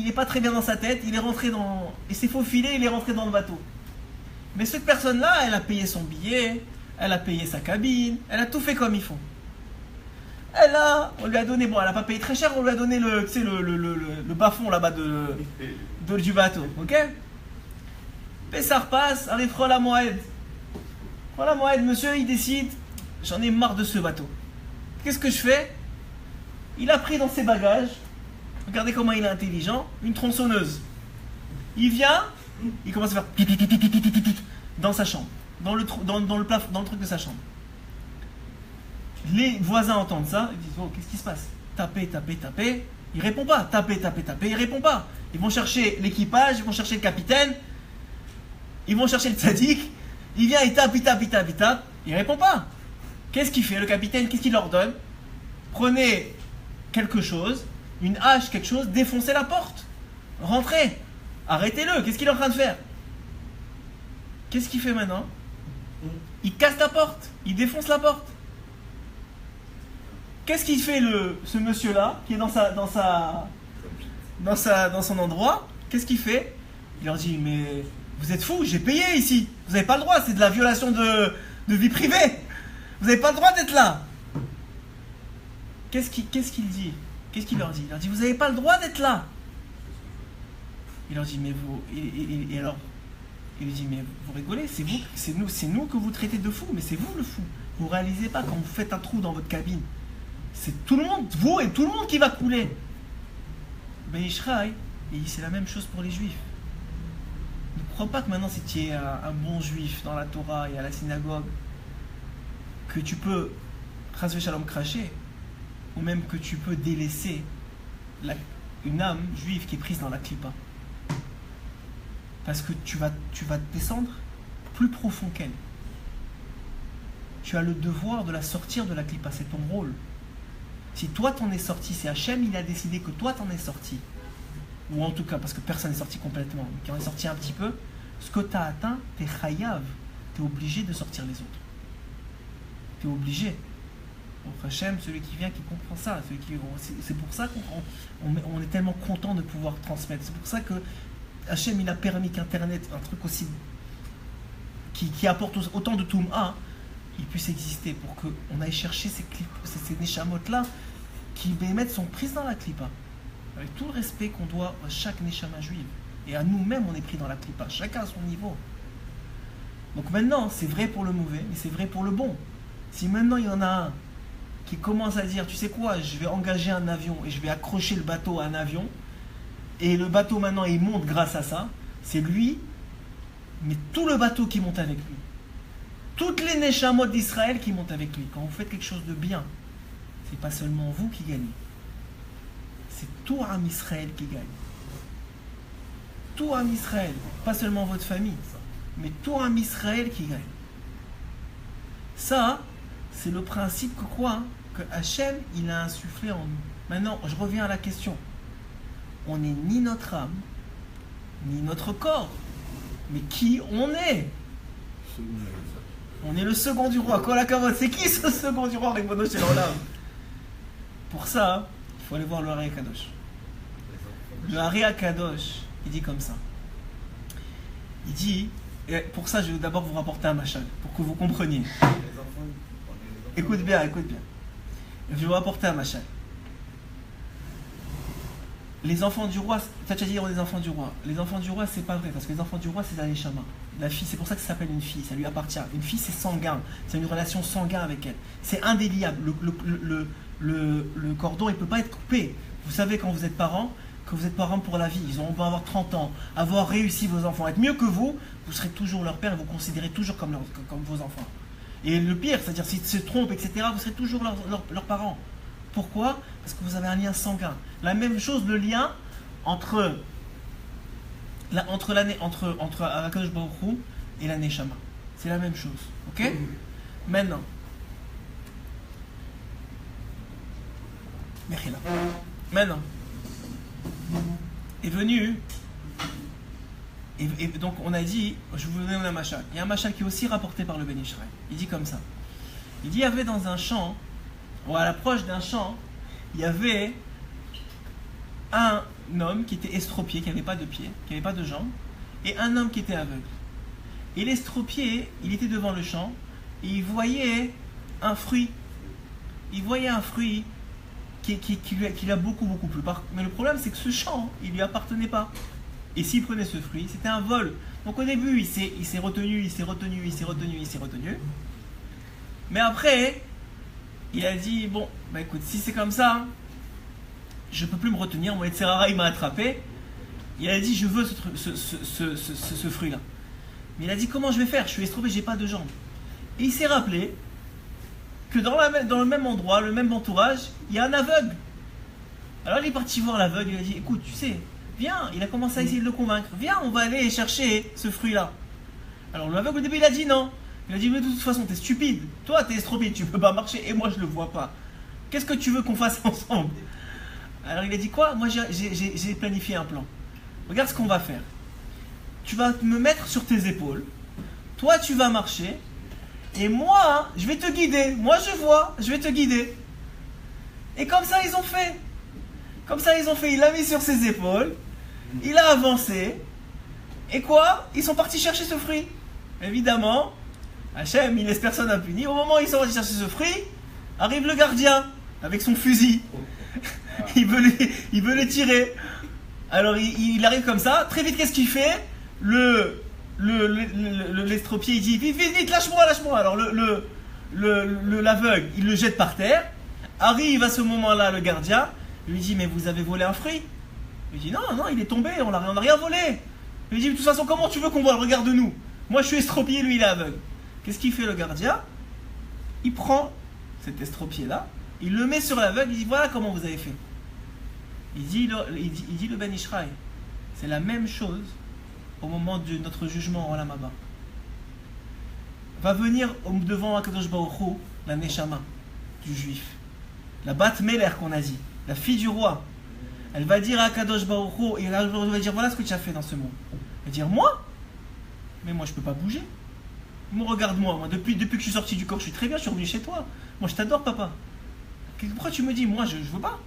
n'est pas très bien dans sa tête, il est rentré dans... Il s'est faufilé, il est rentré dans le bateau. Mais cette personne-là, elle a payé son billet, elle a payé sa cabine, elle a tout fait comme il faut. On lui a donné, bon, elle n'a pas payé très cher, on lui a donné le bas-fond là-bas du bateau, ok? Pessah passe, arrive Chol HaMoed. Chol HaMoed, monsieur, il décide, j'en ai marre de ce bateau. Qu'est-ce que je fais? Il a pris dans ses bagages, regardez comment il est intelligent, une tronçonneuse. Il vient, il commence à faire dans sa chambre, dans le plafond, dans le truc de sa chambre. Les voisins entendent ça, ils disent oh, qu'est-ce qui se passe? Taper, il répond pas. Taper, il répond pas. Ils vont chercher l'équipage, ils vont chercher le capitaine, ils vont chercher le tzaddik. Il vient, il tape, il répond pas. Qu'est-ce qu'il fait le capitaine? Qu'est-ce qu'il leur donne? Prenez quelque chose, une hache, quelque chose, défoncez la porte, rentrez. Arrêtez-le, qu'est-ce qu'il est en train de faire? Qu'est-ce qu'il fait maintenant? Il casse la porte, il défonce la porte. Qu'est-ce qu'il fait ce monsieur-là, qui est dans son endroit? Qu'est-ce qu'il fait? Il leur dit, mais vous êtes fous, j'ai payé ici. Vous n'avez pas le droit, c'est de la violation de vie privée. Vous n'avez pas le droit d'être là. Qu'est-ce qu'il dit? Qu'est-ce qu'il leur dit? Il leur dit, vous n'avez pas le droit d'être là. Il leur dit, mais vous... Et alors, il lui dit, mais vous rigolez, c'est nous que vous traitez de fous, mais c'est vous le fou. Vous ne réalisez pas quand vous faites un trou dans votre cabine. C'est tout le monde, vous et tout le monde qui va couler. Ben Ishraï, c'est la même chose pour les juifs. Ne crois pas que maintenant, si tu es un bon juif dans la Torah et à la synagogue, que tu peux, chas v'shalom, cracher, ou même que tu peux délaisser une âme juive qui est prise dans la clipa. Parce que tu vas descendre plus profond qu'elle. Tu as le devoir de la sortir de la clipa, c'est ton rôle. Si toi t'en es sorti, c'est Hachem, il a décidé que toi t'en es sorti. Ou en tout cas, parce que personne n'est sorti complètement, mais qui en est sorti un petit peu, ce que tu as atteint, t'es chayav, t'es obligé de sortir les autres. T'es obligé. Donc Hachem, celui qui vient, qui comprend ça. C'est pour ça qu'on est tellement content de pouvoir transmettre. C'est pour ça que Hachem, il a permis qu'Internet, un truc aussi qui apporte autant de Toum'a, il puisse exister pour qu'on aille chercher ces neshamot-là qui sont prises dans la clipa. Avec tout le respect qu'on doit à chaque neshama juive. Et à nous-mêmes, on est pris dans la clipa, chacun à son niveau. Donc maintenant, c'est vrai pour le mauvais, mais c'est vrai pour le bon. Si maintenant il y en a un qui commence à dire, tu sais quoi, je vais engager un avion et je vais accrocher le bateau à un avion, et le bateau maintenant il monte grâce à ça, c'est lui, mais tout le bateau qui monte avec lui. Toutes les neshamot d'Israël qui montent avec lui. Quand vous faites quelque chose de bien, c'est pas seulement vous qui gagnez. C'est tout Am Israël qui gagne. Tout Am Israël. Pas seulement votre famille, mais tout Am Israël qui gagne. Ça, c'est le principe que quoi? Que Hachem, il a insufflé en nous. Maintenant, je reviens à la question. On n'est ni notre âme, ni notre corps. Mais qui on est? On est le second du roi. C'est qui ce second du roi, Ribono Shel Olam? Pour ça, il faut aller voir le Hari Akadosh. Le Hari Akadosh, il dit comme ça. Il dit, et pour ça, je vais d'abord vous rapporter un machal, pour que vous compreniez. Écoute bien. Je vais vous rapporter un machal. Les enfants du roi, tu as déjà dit les enfants du roi. Les enfants du roi, c'est pas vrai, parce que les enfants du roi, c'est la neshama. La fille, c'est pour ça que ça s'appelle une fille, ça lui appartient. Une fille, c'est sanguin, c'est une relation sanguine avec elle. C'est indéliable. Le cordon, il ne peut pas être coupé. Vous savez, quand vous êtes parents, que vous êtes parents pour la vie, on peut avoir 30 ans, avoir réussi vos enfants, être mieux que vous serez toujours leur père et vous considérez toujours comme vos enfants. Et le pire, c'est-à-dire s'ils se trompent, etc., vous serez toujours leurs parents. Pourquoi? Parce que vous avez un lien sanguin. La même chose, le lien entre Akadosh Baruch Hu et la Neshama. C'est la même chose. Ok? Maintenant. Maintenant. Est venu. Et donc on a dit, je vous donne un machal. Il y a un machal qui est aussi rapporté par le Ben Israël. Il dit comme ça. Il dit, il y avait dans un champ, ou à l'approche d'un champ, il y avait un homme qui était estropié, qui n'avait pas de pieds, qui n'avait pas de jambes, et un homme qui était aveugle. Et l'estropié, il était devant le champ, et il voyait un fruit. Il voyait un fruit qui lui a beaucoup plu. Mais le problème, c'est que ce champ, il ne lui appartenait pas. Et s'il prenait ce fruit, c'était un vol. Donc au début, il s'est retenu. Mais après, il a dit, bon, bah écoute, si c'est comme ça, je ne peux plus me retenir. Mon Yetzerara, il m'a attrapé. Il a dit, je veux ce fruit-là. Mais il a dit, comment je vais faire? Je suis estropié, j'ai pas de jambes. Et il s'est rappelé que dans le même endroit, le même entourage, il y a un aveugle. Alors il est parti voir l'aveugle, il a dit, écoute, tu sais, viens. Il a commencé à essayer de le convaincre. Viens, on va aller chercher ce fruit-là. Alors l'aveugle, au début, il a dit non. Il a dit, mais de toute façon, t'es stupide. Toi, t'es estropié, tu peux pas marcher, et moi, je le vois pas. Qu'est-ce que tu veux qu'on fasse ensemble? Alors il a dit quoi? Moi, j'ai planifié un plan. Regarde ce qu'on va faire. Tu vas me mettre sur tes épaules. Toi, tu vas marcher. Et moi, je vais te guider. Moi, je vois, je vais te guider. Et comme ça, ils ont fait. Il l'a mis sur ses épaules. Il a avancé. Et quoi? Ils sont partis chercher ce fruit. Évidemment, Hachem, il laisse personne impuni. Au moment où ils sont partis chercher ce fruit, arrive le gardien avec son fusil. Il veut le tirer. Alors, il arrive comme ça. Très vite, qu'est-ce qu'il fait? L'estropié, il dit, vite, lâche-moi. Alors, l'aveugle, il le jette par terre. Arrive à ce moment-là, le gardien. Il lui dit, mais vous avez volé un fruit? Il dit, non, il est tombé, on n'a rien volé. Il lui dit, de toute façon, comment tu veux qu'on vole? Regarde-nous. Moi, je suis estropié, lui, il est aveugle. Qu'est-ce qu'il fait, le gardien? Il prend cet estropié-là, il le met sur l'aveugle, il dit, voilà comment vous avez fait. Il dit le Ben Ishraï, c'est la même chose au moment de notre jugement en Olam Haba. Va venir devant Akadosh Baruch Hu, la Neshama du juif, la Bat Meler qu'on a dit, la fille du roi. Elle va dire à Akadosh Baruch Hu, et Akadosh Baruch Hu va dire voilà ce que tu as fait dans ce monde. Elle va dire moi? Mais moi je peux pas bouger. Moi regarde-moi, depuis que je suis sorti du corps, je suis très bien, je suis revenu chez toi. Moi je t'adore papa. Pourquoi tu me dis moi je veux pas?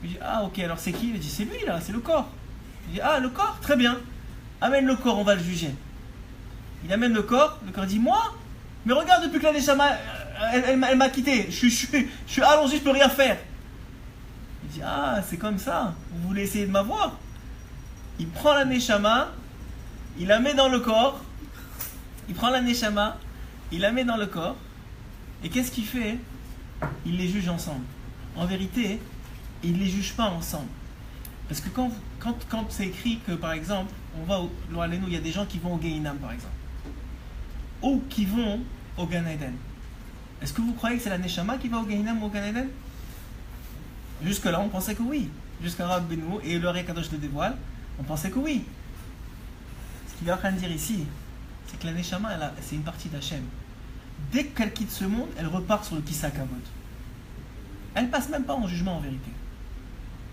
Je dis ah ok, alors c'est qui? Il dit c'est lui là, c'est le corps. Je dis ah le corps, très bien. Amène le corps, on va le juger. Il amène le corps dit moi? Mais regarde, depuis que la Neshama elle m'a quitté, je suis allongé, je peux rien faire. Il dit ah c'est comme ça, vous voulez essayer de m'avoir? Il prend la Neshama, il la met dans le corps, il prend la Neshama, il la met dans le corps, et qu'est-ce qu'il fait? Il les juge ensemble. En vérité, il ne les juge pas ensemble. Parce que quand c'est écrit que, par exemple, on va il y a des gens qui vont au Gehinam, par exemple, ou qui vont au Gan Eden. Est-ce que vous croyez que c'est la Neshama qui va au Gehinam ou au Gan Eden? Jusque-là, on pensait que oui. Jusqu'à Rav Benou et le Kadosh le dévoile, on pensait que oui. Ce qu'il est en train de dire ici, c'est que la Neshama, c'est une partie d'Hachem. Dès qu'elle quitte ce monde, elle repart sur le Kissa Kavod. Elle ne passe même pas en jugement en vérité.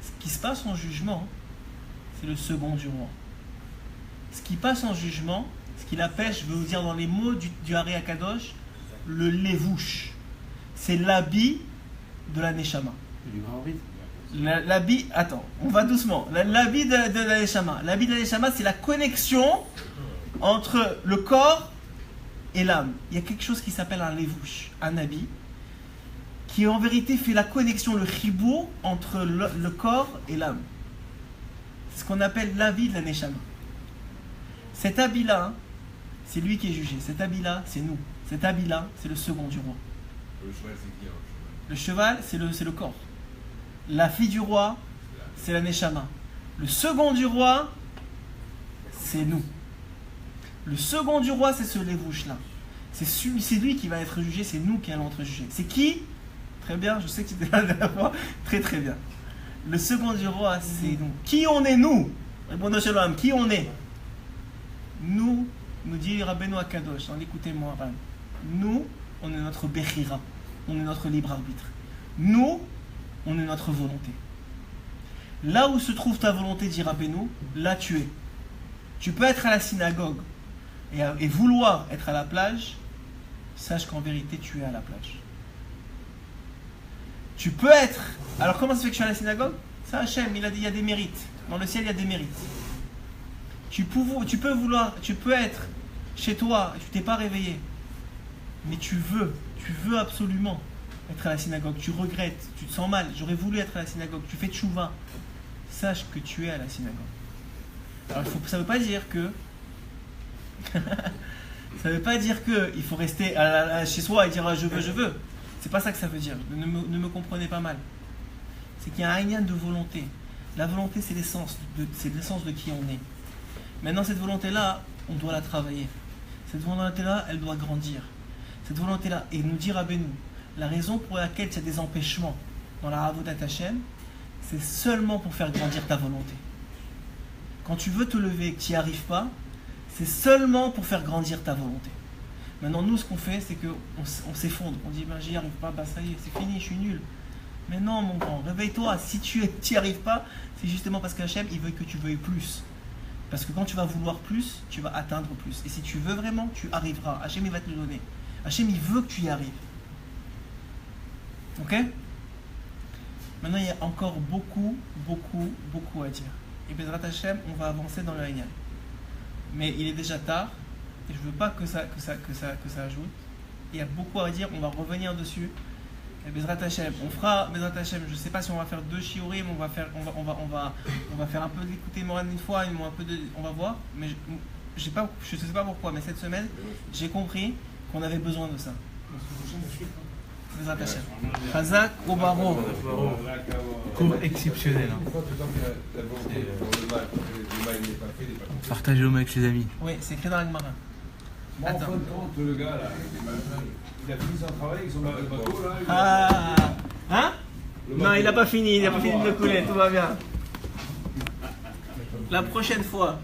Ce qui se passe en jugement, c'est le second du roi. Ce qui passe en jugement, ce qu'il appelle, je vais vous dire dans les mots du Hari Akadosh, le levouche. C'est l'habit de la Neshama. L'habit, attends, on va doucement. L'habit de la Neshama. L'habit de la Neshama, c'est la connexion entre le corps et l'âme. Il y a quelque chose qui s'appelle un levouche, un habit, qui en vérité fait la connexion, le chibou entre le corps et l'âme. C'est ce qu'on appelle l'habit de la Neshama. Cet habit-là, c'est lui qui est jugé. Cet habit-là, c'est nous. Cet habit-là, c'est le second du roi. Le cheval, c'est qui? Le cheval, c'est le corps. La fille du roi, c'est la Neshama. Le second du roi, c'est nous. Le second du roi, c'est ce levouche-là. C'est lui qui va être jugé, c'est nous qui allons être jugés. C'est qui? Très bien, je sais que tu étais là la dernière fois. Très très bien. Le second du roi, c'est nous. Qui on est, nous? Répondez chez l'homme, qui on est? Nous dit Rabbeinu Akadosh, écoutez-moi, nous, on est notre Bechira, on est notre libre arbitre. Nous, on est notre volonté. Là où se trouve ta volonté, dit Rabbeinu, là tu es. Tu peux être à la synagogue et vouloir être à la plage, sache qu'en vérité tu es à la plage. Tu peux être... Alors comment ça fait que je suis à la synagogue? C'est Hachem, il a dit il y a des mérites. Dans le ciel il y a des mérites. Tu peux être chez toi, tu t'es pas réveillé, mais tu veux absolument être à la synagogue, tu regrettes, tu te sens mal, j'aurais voulu être à la synagogue, tu fais tchouva, sache que tu es à la synagogue. Alors ça ne veut pas dire que ça veut pas dire que il faut rester chez soi et dire je veux. C'est pas ça que ça veut dire, ne me comprenez pas mal. C'est qu'il y a un lien de volonté. La volonté c'est l'essence de qui on est. Maintenant, cette volonté-là, on doit la travailler. Cette volonté-là, elle doit grandir. Cette volonté-là, et nous dire à Rabbeinu, la raison pour laquelle il y a des empêchements dans la Avodat Hashem, c'est seulement pour faire grandir ta volonté. Quand tu veux te lever et que tu n'y arrives pas, c'est seulement pour faire grandir ta volonté. Maintenant, nous, ce qu'on fait, c'est qu'on s'effondre. On dit, j'y arrive pas, ça y est, c'est fini, je suis nul. Mais non, mon grand, réveille-toi. Si tu n'y arrives pas, c'est justement parce qu'Hachem, il veut que tu veuilles plus. Parce que quand tu vas vouloir plus, tu vas atteindre plus. Et si tu veux vraiment, tu arriveras. Hachem, il va te le donner. Hachem, il veut que tu y arrives. Ok? Maintenant, il y a encore beaucoup à dire. Et Bezrat Hachem, on va avancer dans le Haïnyan. Mais il est déjà tard. Et je ne veux pas que ça ajoute. Il y a beaucoup à dire. On va revenir dessus. Et Bezrat Hachem, on fera Bezrat Hachem. Je ne sais pas si on va faire 2 shiurim, on va faire un peu d'écouter Moran une fois, on va voir. Mais je ne sais pas pourquoi, mais cette semaine, j'ai compris qu'on avait besoin de ça. Bezrat Hachem. Chazak ou Baro. Cours exceptionnel. Partagez le avec ses amis. Oui, c'est écrit dans la Gemara. Bon, en fin de compte, le gars là, il a fini son travail avec son bateau là. Hein? Non, il n'a pas fini, il n'a pas fini de le couler, tout va bien. La prochaine fois,